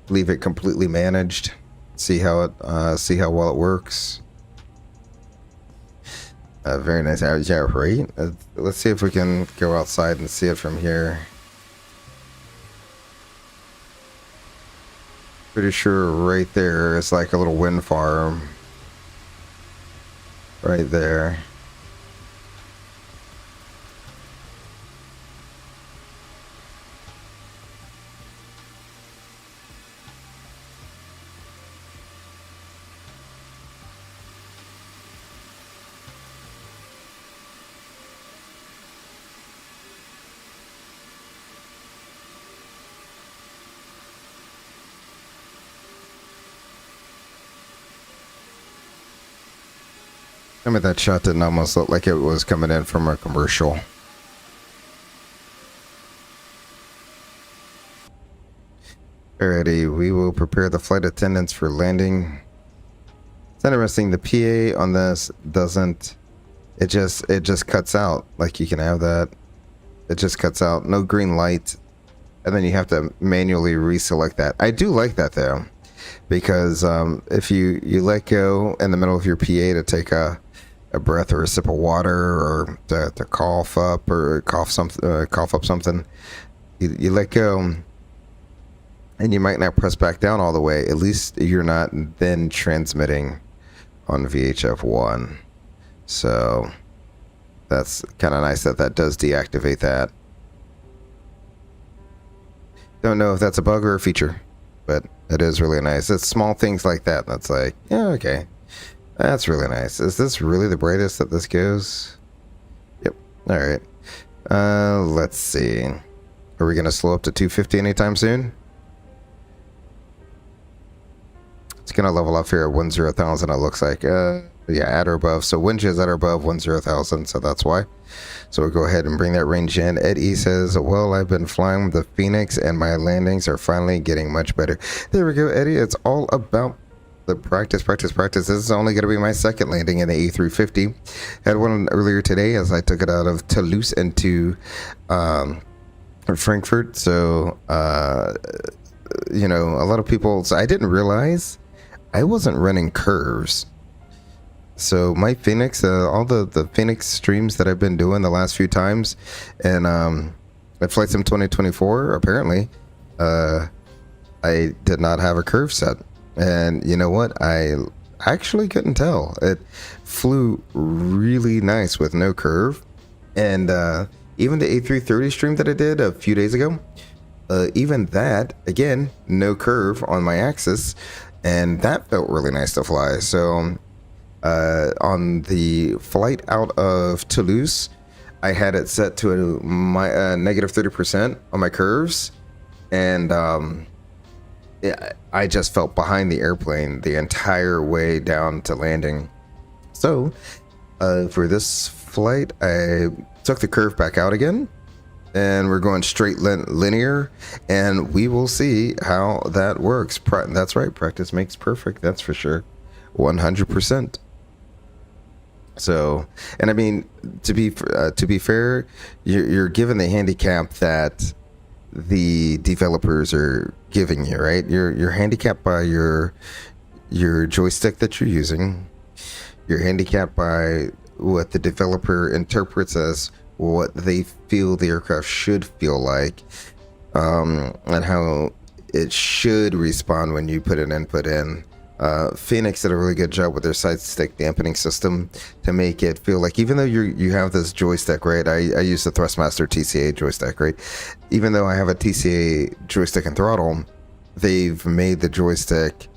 Leave it completely managed. See how well it works. Very nice. Yeah, right. Let's see if we can go outside and see it from here. Pretty sure right there is like a little wind farm. Right there. I mean, that shot didn't almost look like it was coming in from a commercial. Alrighty, we will prepare the flight attendants for landing. interesting. The PA on this doesn't. It just cuts out. Like you can have that. It just cuts out. No green light, and then you have to manually reselect that. I do like that though, because if you let go in the middle of your PA to take a breath or a sip of water or to cough up or cough up something, you let go, and you might not press back down all the way. At least you're not then transmitting on VHF1. So that's kind of nice that does deactivate that. Don't know if that's a bug or a feature, but it is really nice. It's small things like that that's like, yeah, okay, that's really nice. Is this really the brightest that this goes? Yep. All right. Let's see. Are we gonna slow up to 250 anytime soon? It's gonna level off here at 10,000. It looks like. Yeah, at or above. So wind is at or above 10,000. So that's why. So we'll go ahead and bring that range in. Ed E says, well, I've been flying with the Phoenix and my landings are finally getting much better. There we go, Eddie. It's all about the practice. This is only going to be my second landing in the A350. Had one earlier today as I took it out of Toulouse into Frankfurt. So, you know, a lot of people, so I didn't realize I wasn't running curves. So my Phoenix, all the Phoenix streams that I've been doing the last few times, and at Flight Sim 2024, apparently, I did not have a curve set. And you know what? I actually couldn't tell. It flew really nice with no curve. And even the A330 stream that I did a few days ago, even that, again, no curve on my axis. And that felt really nice to fly. So on the flight out of Toulouse, I had it set to my negative 30% on my curves, and I just felt behind the airplane the entire way down to landing. So for this flight, I took the curve back out again, and we're going straight linear, and we will see how that works. That's right, practice makes perfect. That's for sure, 100%. So, and I mean, to be fair, you're given the handicap that the developers are giving you, right? You're handicapped by your joystick that you're using. You're handicapped by what the developer interprets as what they feel the aircraft should feel like, and how it should respond when you put an input in. Phoenix did a really good job with their side stick dampening system to make it feel like, even though you have this joystick, right? I use the Thrustmaster TCA joystick, right? Even though I have a TCA joystick and throttle, they've made the joystick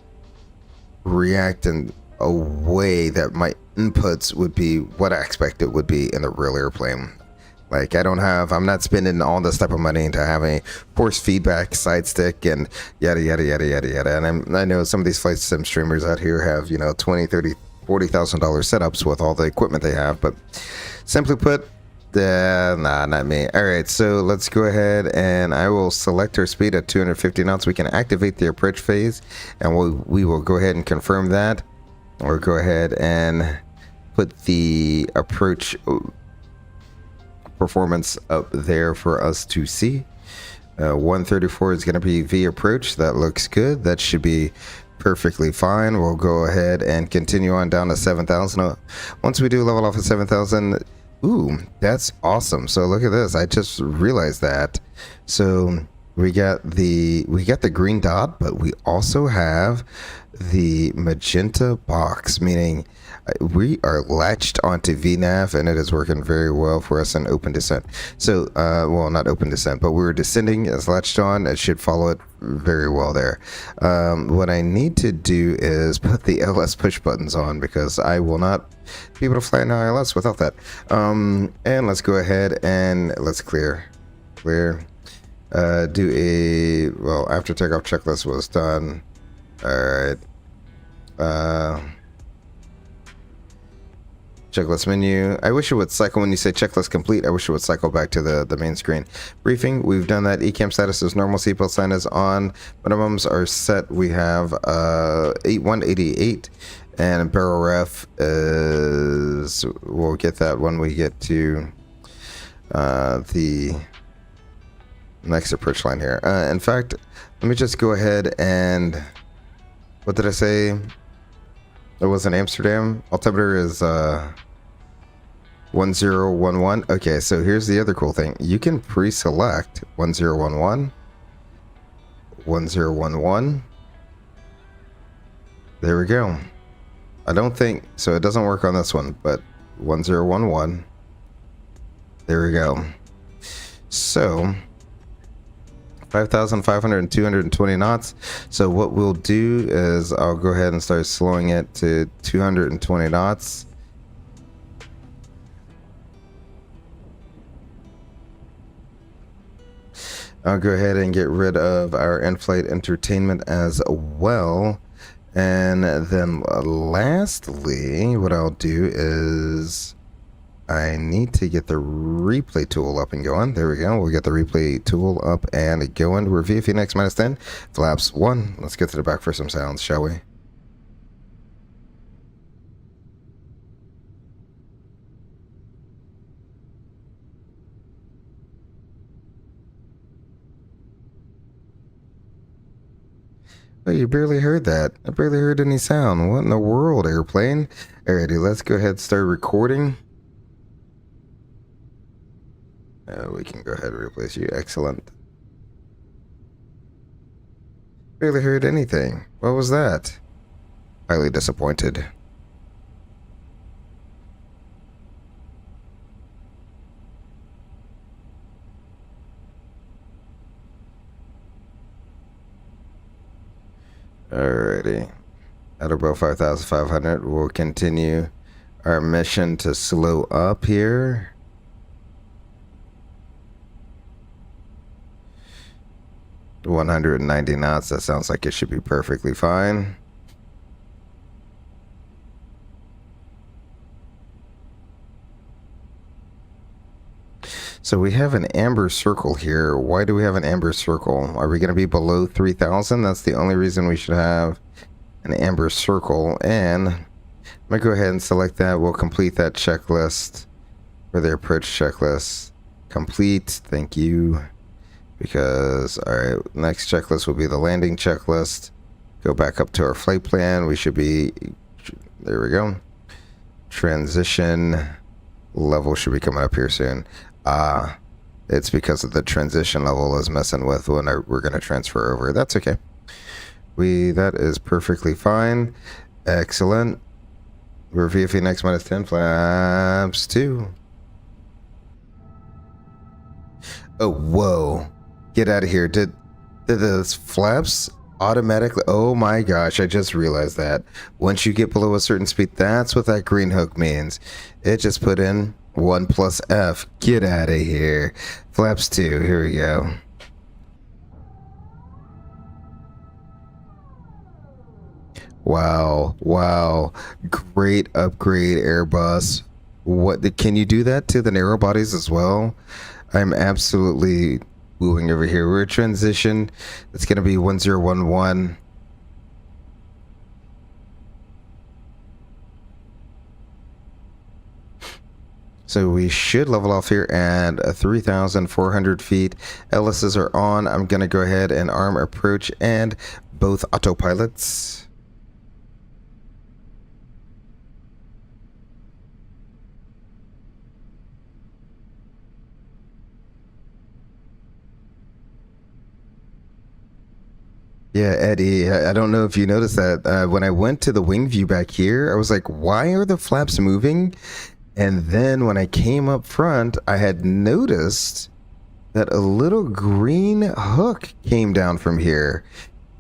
react in a way that my inputs would be what I expect it would be in the real airplane. Like, I'm not spending all this type of money to have a force feedback side stick and yada, yada, yada, yada, yada. And I know some of these flight sim streamers out here have, you know, $20,000, $30,000, $40,000 setups with all the equipment they have. But simply put, nah, not me. All right, so let's go ahead and I will select our speed at 250 knots. We can activate the approach phase, and we will go ahead and confirm that, or go ahead and put the approach performance up there for us to see. 134 is going to be V approach. That looks good. That should be perfectly fine. We'll go ahead and continue on down to 7,000. Once we do level off at 7,000, ooh, that's awesome. So look at this. I just realized that. So we got the green dot, but we also have the magenta box, meaning we are latched onto VNAV, and it is working very well for us in open descent. So, well, not open descent, but we're descending as latched on. It should follow it very well there. What I need to do is put the LS push buttons on, because I will not be able to fly an ILS without that. And let's go ahead and let's clear. Do a, well, after takeoff checklist was done. All right. Checklist menu. I wish it would cycle when you say checklist complete. I wish it would cycle back to the main screen. Briefing. We've done that. ECAM status is normal. Seatbelt sign is on. Minimums are set. We have 188, And barrel ref is, we'll get that when we get to the next approach line here. In fact, let me just go ahead and, what did I say? It was in Amsterdam. Altimeter is 1011. Okay, so here's the other cool thing. You can pre-select 1011, 1011. There we go. I don't think, so it doesn't work on this one, but 1011. There we go. So 5,500 and 220 knots. So what we'll do is I'll go ahead and start slowing it to 220 knots. I'll go ahead and get rid of our in-flight entertainment as well. And then lastly, what I'll do is I need to get the replay tool up and going. There we go. We'll get the replay tool up and going. We're VFE next -10, flaps 1. Let's get to the back for some sounds, shall we? Oh, you barely heard that. I barely heard any sound. What in the world, airplane? Alrighty, let's go ahead and start recording. We can go ahead and replace you. Excellent. Barely heard anything. What was that? Highly disappointed. Alrighty. At about 5,500, we'll continue our mission to slow up here. To 190 knots. That sounds like it should be perfectly fine. So we have an amber circle here. Why do we have an amber circle? Are we going to be below 3,000? That's the only reason we should have an amber circle. And I'm going to go ahead and select that. We'll complete that checklist for the approach checklist. Complete. Thank you. Because, all right, next checklist will be the landing checklist. Go back up to our flight plan. We should be, there we go. Transition level should be coming up here soon. It's because of the transition level is messing with when we're going to transfer over. That's okay. That is perfectly fine. Excellent. We're VFE next -10, flaps 2. Oh, whoa. Get out of here. Did those flaps automatically? Oh my gosh, I just realized that. Once you get below a certain speed, that's what that green hook means. It just put in 1+F. Get out of here. Flaps 2. Here we go. Wow. Wow. Great upgrade, Airbus. What can you do that to the narrow bodies as well? I'm absolutely moving over here. We're transition. It's going to be 1011. So we should level off here at 3,400 feet. LSs are on. I'm going to go ahead and arm approach and both autopilots. Yeah, Eddie, I don't know if you noticed that when I went to the wing view back here, I was like, why are the flaps moving? And then when I came up front, I had noticed that a little green hook came down from here.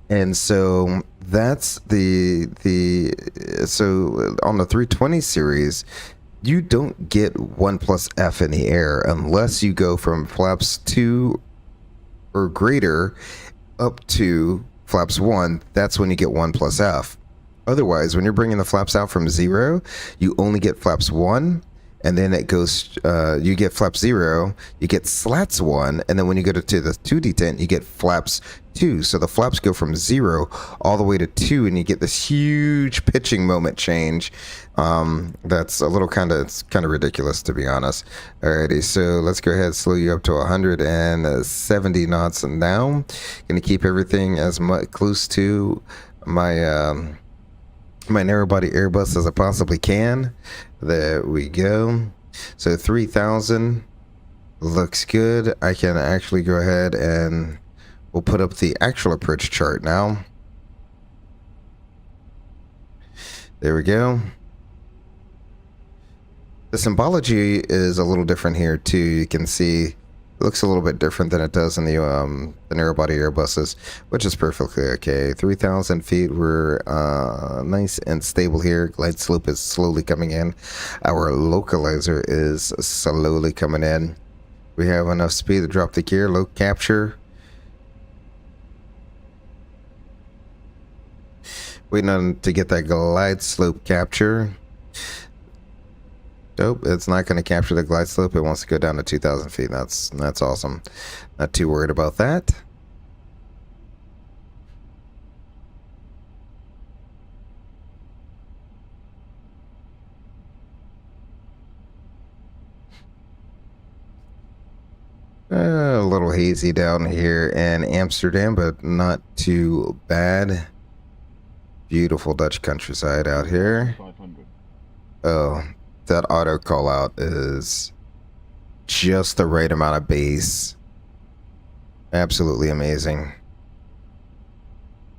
And so that's so on the 320 series, you don't get 1+F in the air unless you go from flaps 2 or greater up to flaps 1. That's when you get 1+F. Otherwise, when you're bringing the flaps out from 0, you only get flaps 1, and then it goes, you get flaps 0, you get slats 1, and then when you go to the 2 detent, you get flaps 2. So the flaps go from 0 all the way to 2, and you get this huge pitching moment change. That's a little kind of ridiculous, to be honest. Alrighty, so let's go ahead and slow you up to 170 knots now. Gonna keep everything as much close to my my narrow body Airbus as I possibly can. There we go. So 3,000 looks good. I can actually go ahead and we'll put up the actual approach chart now. There we go. The symbology is a little different here too. You can see it looks a little bit different than it does in the narrow body Airbuses, which is perfectly okay. 3,000 feet. We're nice and stable here. Glide slope is slowly coming in. Our localizer is slowly coming in. We have enough speed to drop the gear. Low capture. Waiting on to get that glide slope capture. Nope, it's not going to capture the glide slope. It wants to go down to 2,000 feet. That's awesome. Not too worried about that. A little hazy down here in Amsterdam, but not too bad. Beautiful Dutch countryside out here. 500. Oh, that auto call out is just the right amount of bass. Absolutely amazing.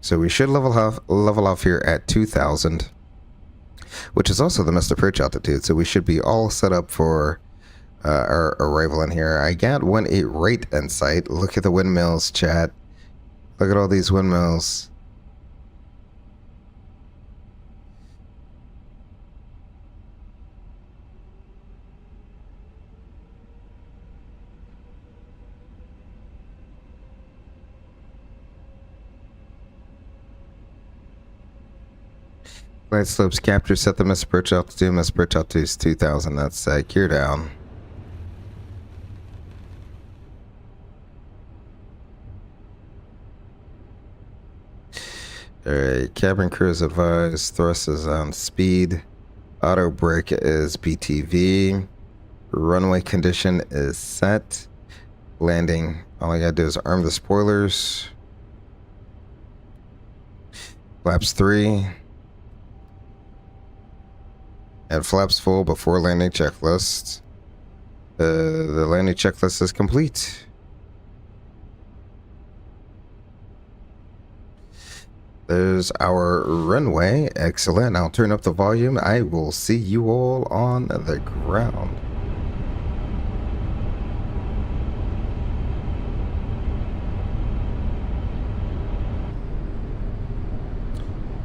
So we should level off here at 2,000, which is also the missed approach altitude. So we should be all set up for our arrival in here. I got 1-8 right in sight. Look at the windmills, chat. Look at all these windmills. Glide slopes capture, set the missed approach altitude. Missed approach altitude is 2,000. That's gear down. Alright, cabin crew is advised. Thrust is on speed. Auto brake is BTV. Runway condition is set. Landing, all I gotta do is arm the spoilers. Flaps 3. And flaps full before landing checklist. The landing checklist is complete. There's our runway. Excellent. I'll turn up the volume. I will see you all on the ground.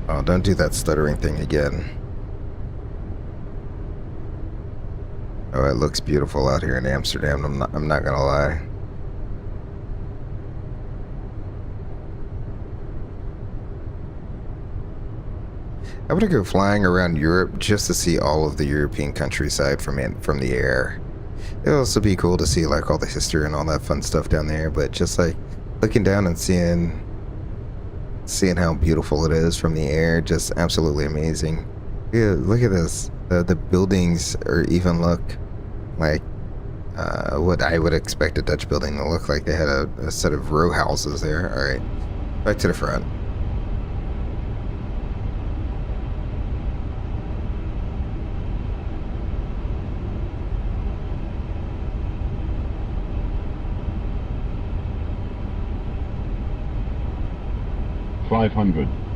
Oh, don't do that stuttering thing again. Oh, it looks beautiful out here in Amsterdam. I'm not gonna lie. I'm gonna go flying around Europe just to see all of the European countryside from the air. It'll also be cool to see like all the history and all that fun stuff down there. But just like looking down and seeing how beautiful it is from the air, just absolutely amazing. Yeah, look at this. The buildings are even look like what I would expect a Dutch building to look like. They had a set of row houses there. All right, back to the front.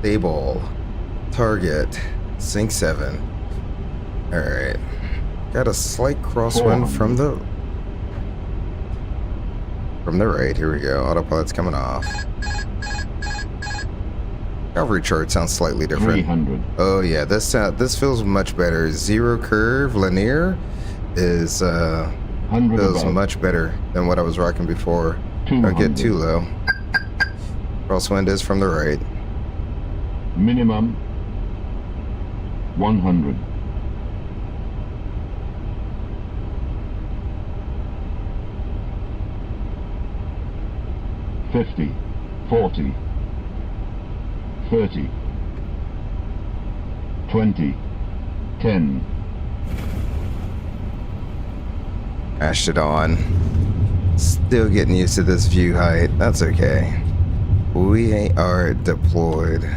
Stable. Target. Sync 7. Alright. Got a slight crosswind from the right. Here we go. Autopilot's coming off. Cavalry chart sounds slightly different. 300. Oh yeah, this feels much better. Zero curve linear is feels much better than what I was rocking before. Don't get too low. Crosswind is from the right. Minimum 100. $50. 40, 30, 20, 10. Mashed it on. Still getting used to this view height. That's okay. We are deployed.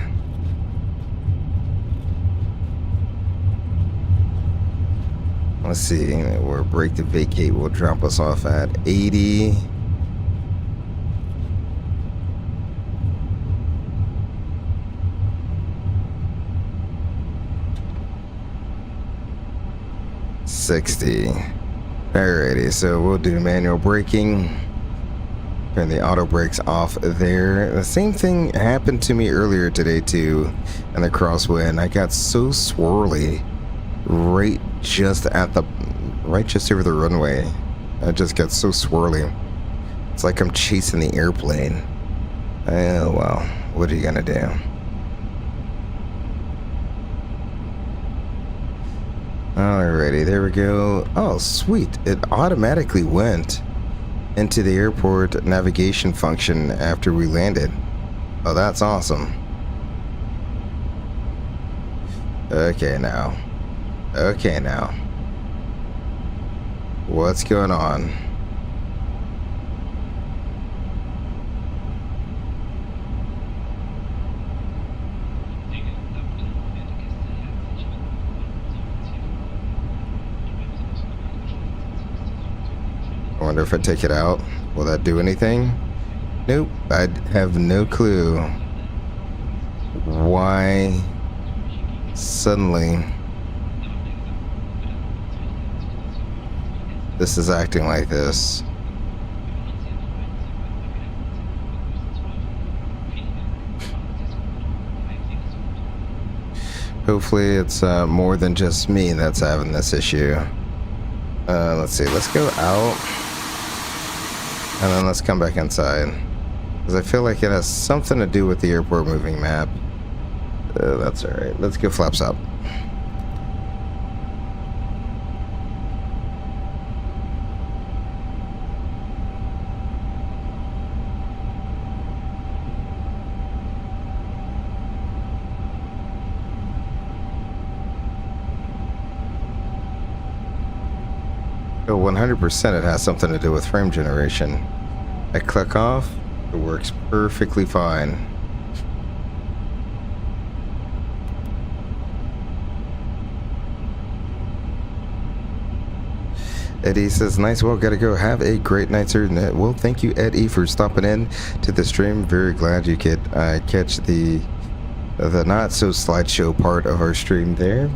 Let's see, where break to vacate will drop us off at 80. Alrighty, so we'll do manual braking. Turn the auto brakes off there. The same thing happened to me earlier today too in the crosswind. I got so swirly right just over the runway. I just got so swirly. It's like I'm chasing the airplane. Oh well, what are you gonna do? Alrighty, there we go. Oh, sweet. It automatically went into the airport navigation function after we landed. Oh, that's awesome. Okay, now. What's going on? I wonder if I take it out, will that do anything? Nope, I have no clue why suddenly this is acting like this. Hopefully it's more than just me that's having this issue. Let's see, let's go out. And then let's come back inside. Because I feel like it has something to do with the airport moving map. That's alright. Let's go flaps up. Oh, 100% it has something to do with frame generation. I click off, it works perfectly fine. Eddie says, nice, well, gotta go. Have a great night, sir. Well, thank you, Eddie, for stopping in to the stream. Very glad you could catch the not so slideshow part of our stream there.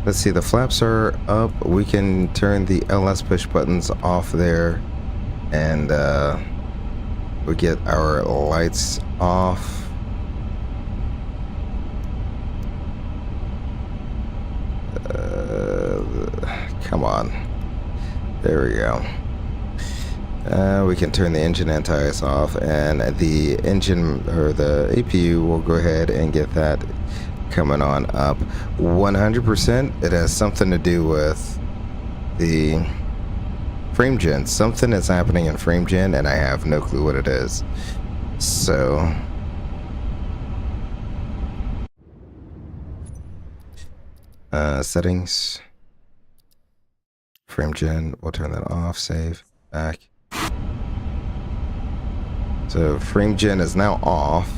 Let's see, the flaps are up. We can turn the LS push buttons off there, and we get our lights off. Come on. There we go. We can turn the engine anti-ice off, and the engine, or the APU, will go ahead and get that coming on up. 100% it has something to do with the frame gen. Something is happening in frame gen, and I have no clue what it is. So settings, frame gen, we'll turn that off, save, back. So frame gen is now off.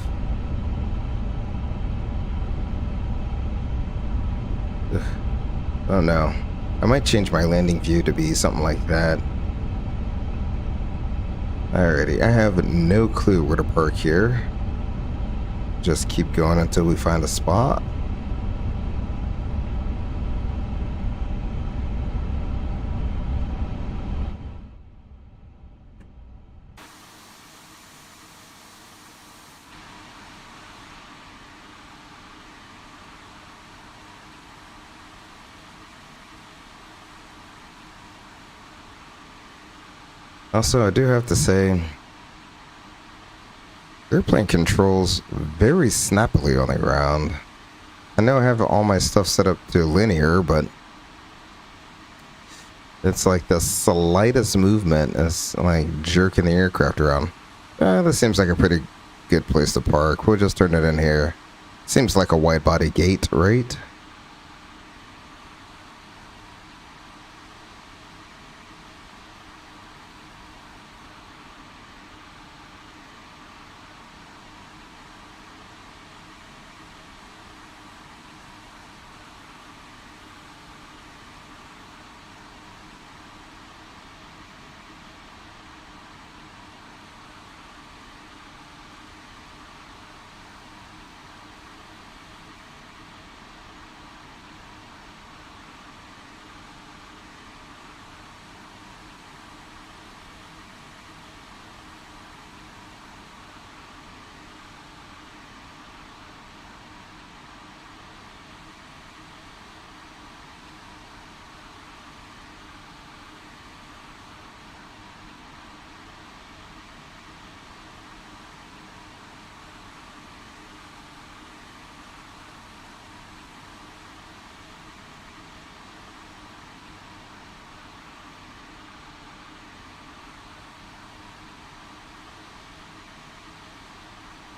Oh no, I might change my landing view to be something like that. Alrighty, I have no clue where to park here. Just keep going until we find a spot. Also, I do have to say, airplane controls very snappily on the ground. I know I have all my stuff set up to linear, but it's like the slightest movement is like jerking the aircraft around. This seems like a pretty good place to park. We'll just turn it in here. Seems like a wide body gate, right?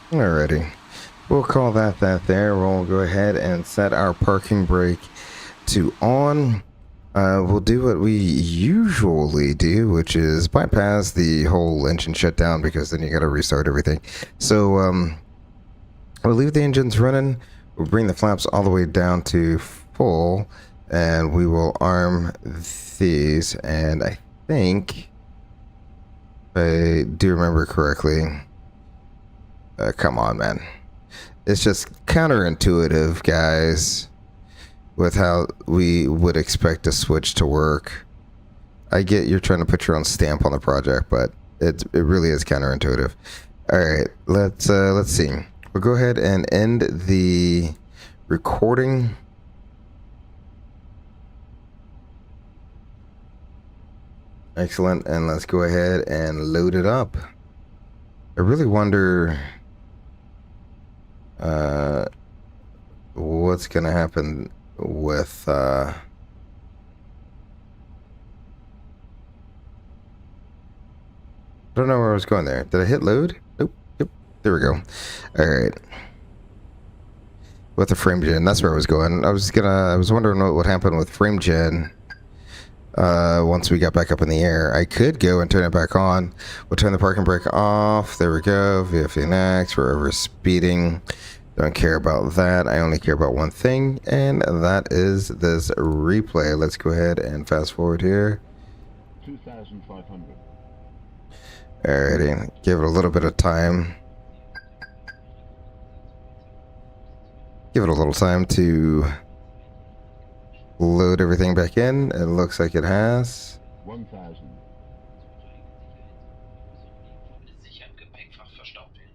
Alrighty. We'll call that there. We'll go ahead and set our parking brake to on. We'll do what we usually do, which is bypass the whole engine shutdown, because then you got to restart everything. So we'll leave the engines running. We'll bring the flaps all the way down to full, and we will arm these. And I think, if I do remember correctly, come on, man. It's just counterintuitive, guys, with how we would expect a switch to work. I get you're trying to put your own stamp on the project, but it really is counterintuitive. All right, let's see. We'll go ahead and end the recording. Excellent, and let's go ahead and load it up. I really wonder what's gonna happen with I don't know where I was going there. Did I hit load? Nope. Yep. There we go. All right. With the frame gen, that's where I was going. I was wondering what would happen with frame gen once we got back up in the air. I could go and turn it back on. We'll turn the parking brake off. There we go. VFD next. We're over speeding. Don't care about that. I only care about one thing, and that is this replay. Let's go ahead and fast forward here. 2,500. Alrighty. Give it a little bit of time. Give it a little time to load everything back in. It looks like it has. 1,000. Sicher im Gepäckfach verstaufeln.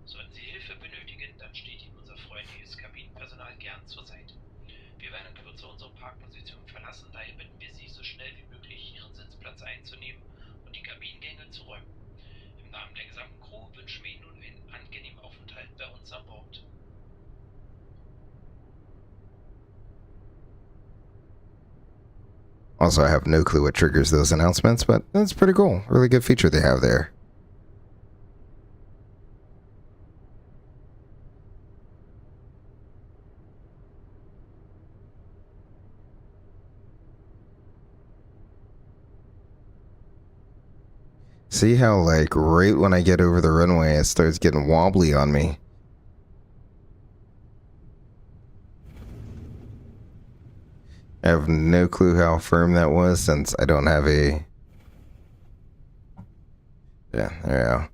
Sollten Sie Hilfe benötigen, dann steht Ihnen unser freundliches Kabinenpersonal gern zur Seite. Wir werden in Kürze unsere Parkposition verlassen, daher bitten wir Sie, so schnell wie möglich Ihren Sitzplatz einzunehmen und die Kabinengänge zu räumen. Im Namen der gesamten Crew wünschen wir Ihnen nun einen angenehmen Aufenthalt bei uns an Bord. Also, I have no clue what triggers those announcements, but that's pretty cool. Really good feature they have there. See how, like, right when I get over the runway, it starts getting wobbly on me. I have no clue how firm that was, since I don't have a... Yeah, there we go.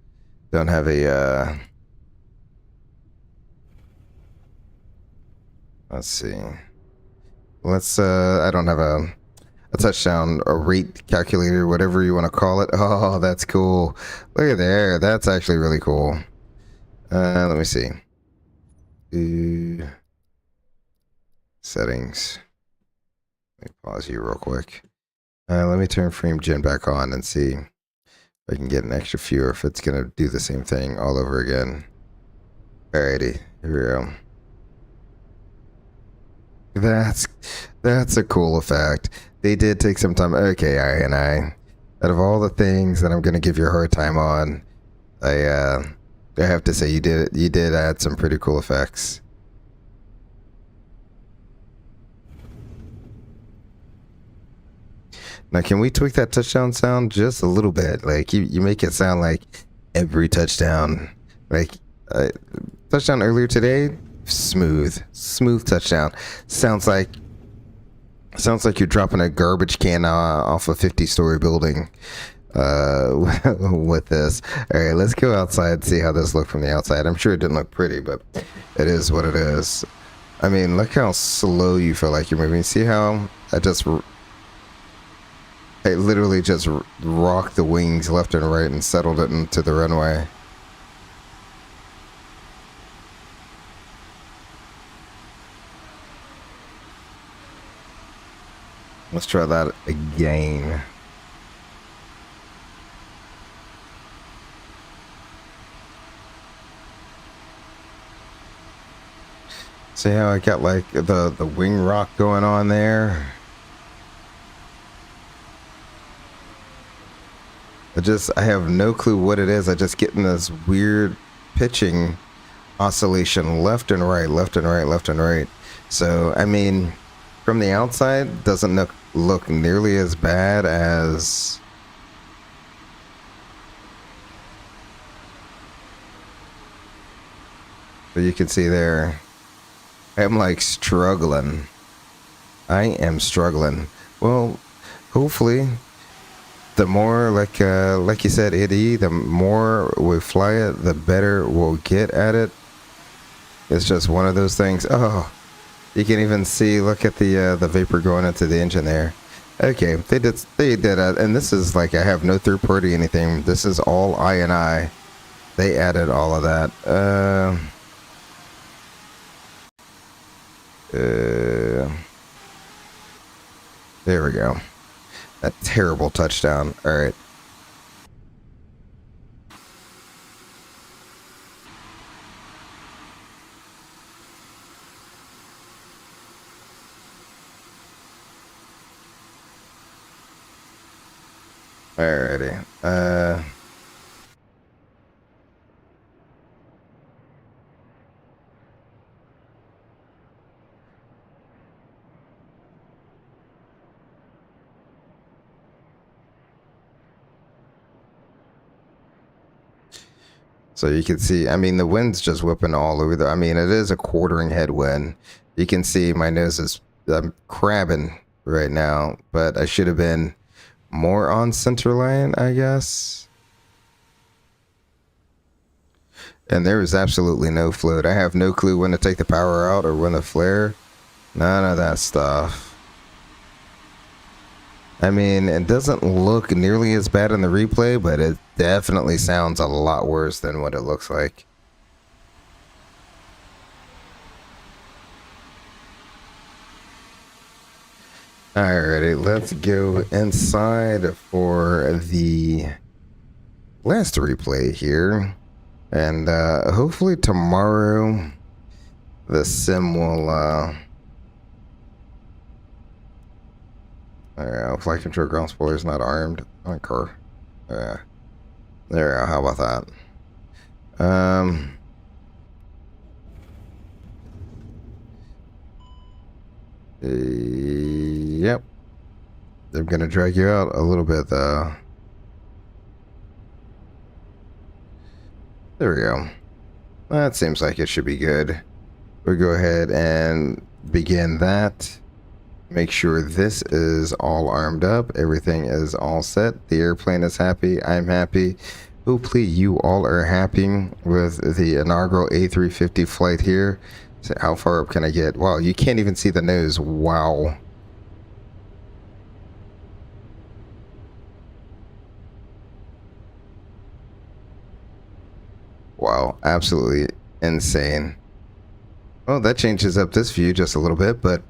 Don't have a, let's see. Let's, I don't have a touchdown, a rate calculator, whatever you want to call it. Oh, that's cool. Look at there. That's actually really cool. Let me see. Settings. Let me pause you real quick. Let me turn frame gen back on and see if I can get an extra few, or if it's going to do the same thing all over again. Alrighty, here we go. That's a cool effect. They did take some time. Okay, out of all the things that I'm going to give you a hard time on, I have to say you did add some pretty cool effects. Now, can we tweak that touchdown sound just a little bit? Like, you make it sound like every touchdown. Like, touchdown earlier today, smooth touchdown. Sounds like you're dropping a garbage can off a 50-story building with this. All right, let's go outside and see how this looked from the outside. I'm sure it didn't look pretty, but it is what it is. I mean, look how slow you feel like you're moving. See how I literally just rocked the wings left and right and settled it into the runway. Let's try that again. See how I got like the wing rock going on there? I have no clue what it is. I just getting this weird pitching oscillation left and right, left and right, left and right. So, I mean, from the outside, doesn't look nearly as bad as... But you can see there, I'm like struggling. I am struggling. Well, hopefully... The more, like you said, Eddie, the more we fly it, the better we'll get at it. It's just one of those things. Oh, you can even see, look at the vapor going into the engine there. Okay, they did and this is like, I have no third party anything. This is all I. They added all of that. There we go. A terrible touchdown. All right. Alrighty. So you can see, I mean, the wind's just whipping all over. I mean, it is a quartering headwind. You can see my nose is, I'm crabbing right now, but I should have been more on center line, I guess. And there is absolutely no float. I have no clue when to take the power out or when to flare. None of that stuff. I mean, it doesn't look nearly as bad in the replay, but it definitely sounds a lot worse than what it looks like. Alrighty, let's go inside for the last replay here. And hopefully tomorrow the sim will... flight control ground spoiler's not armed. I don't care. There we go. How about that? Yep. They're gonna drag you out a little bit though. There we go. That seems like it should be good. We'll go ahead and begin that. Make sure this is all armed up. Everything is all set. The airplane is happy. I'm happy. Hopefully you all are happy with the inaugural A350 flight here. So how far up can I get? Wow, you can't even see the nose. Wow. Wow, absolutely insane. Well, that changes up this view just a little bit, but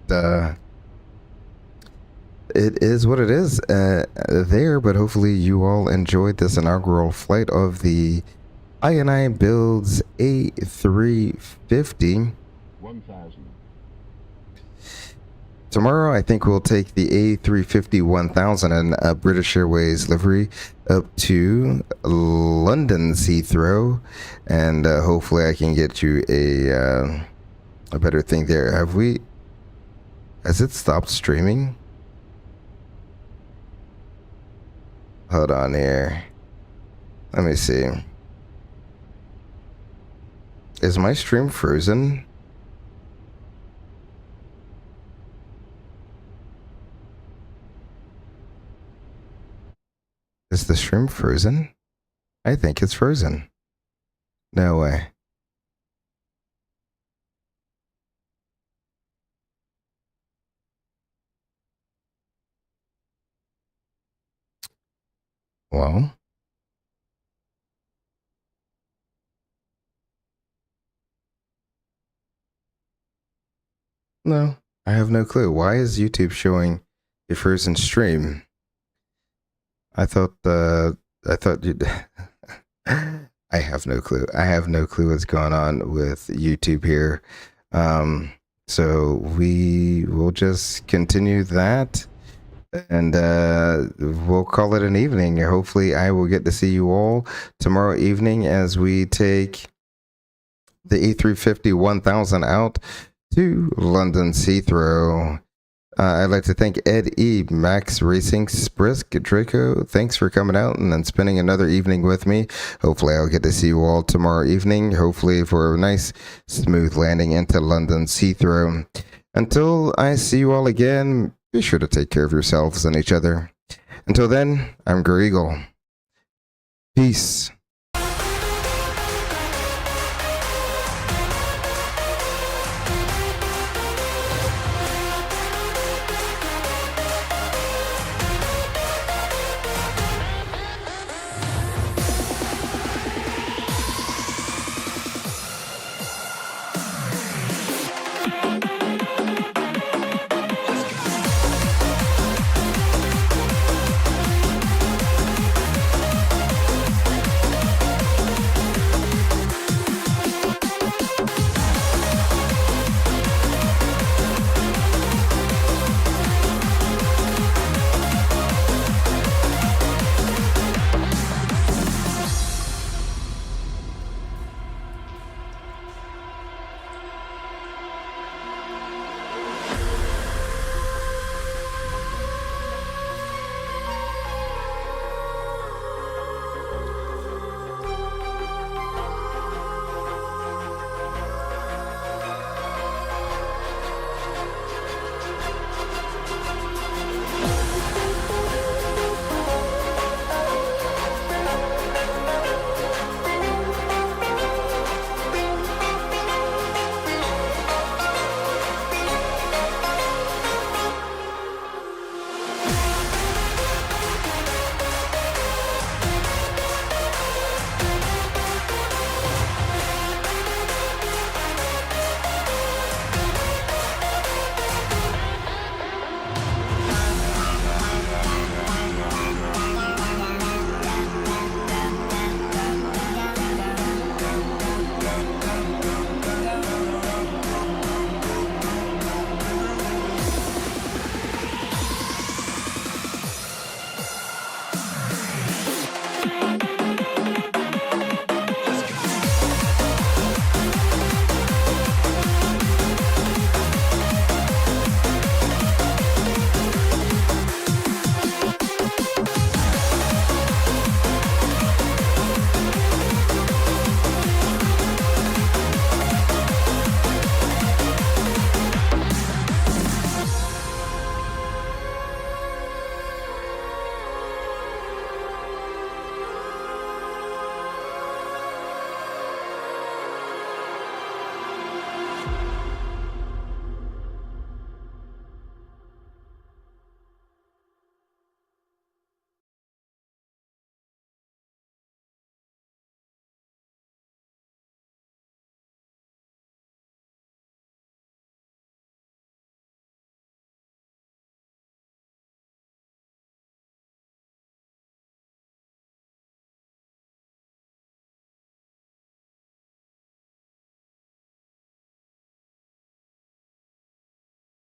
it is what it is there, but hopefully you all enjoyed this inaugural flight of the iniBuilds A350. 1000. tomorrow I think we'll take the A350-1000 and British Airways livery up to London's Heathrow, and hopefully I can get you a better thing there. Has it stopped streaming? Hold on here. Let me see. Is my stream frozen? Is the stream frozen? I think it's frozen. No way. Well, no, I have no clue. Why is YouTube showing a frozen stream? I thought you'd I have no clue. I have no clue what's going on with YouTube here. So we will just continue that, and we'll call it an evening. Hopefully I will get to see you all tomorrow evening as we take the A350-1000 out to London's Heathrow. I'd like to thank Ed E, Max Racing, Sprisk, Draco. Thanks for coming out and then spending another evening with me. Hopefully I'll get to see you all tomorrow evening. Hopefully for a nice smooth landing into London's Heathrow. Until I see you all again, be sure to take care of yourselves and each other. Until then, I'm Eagle. Peace.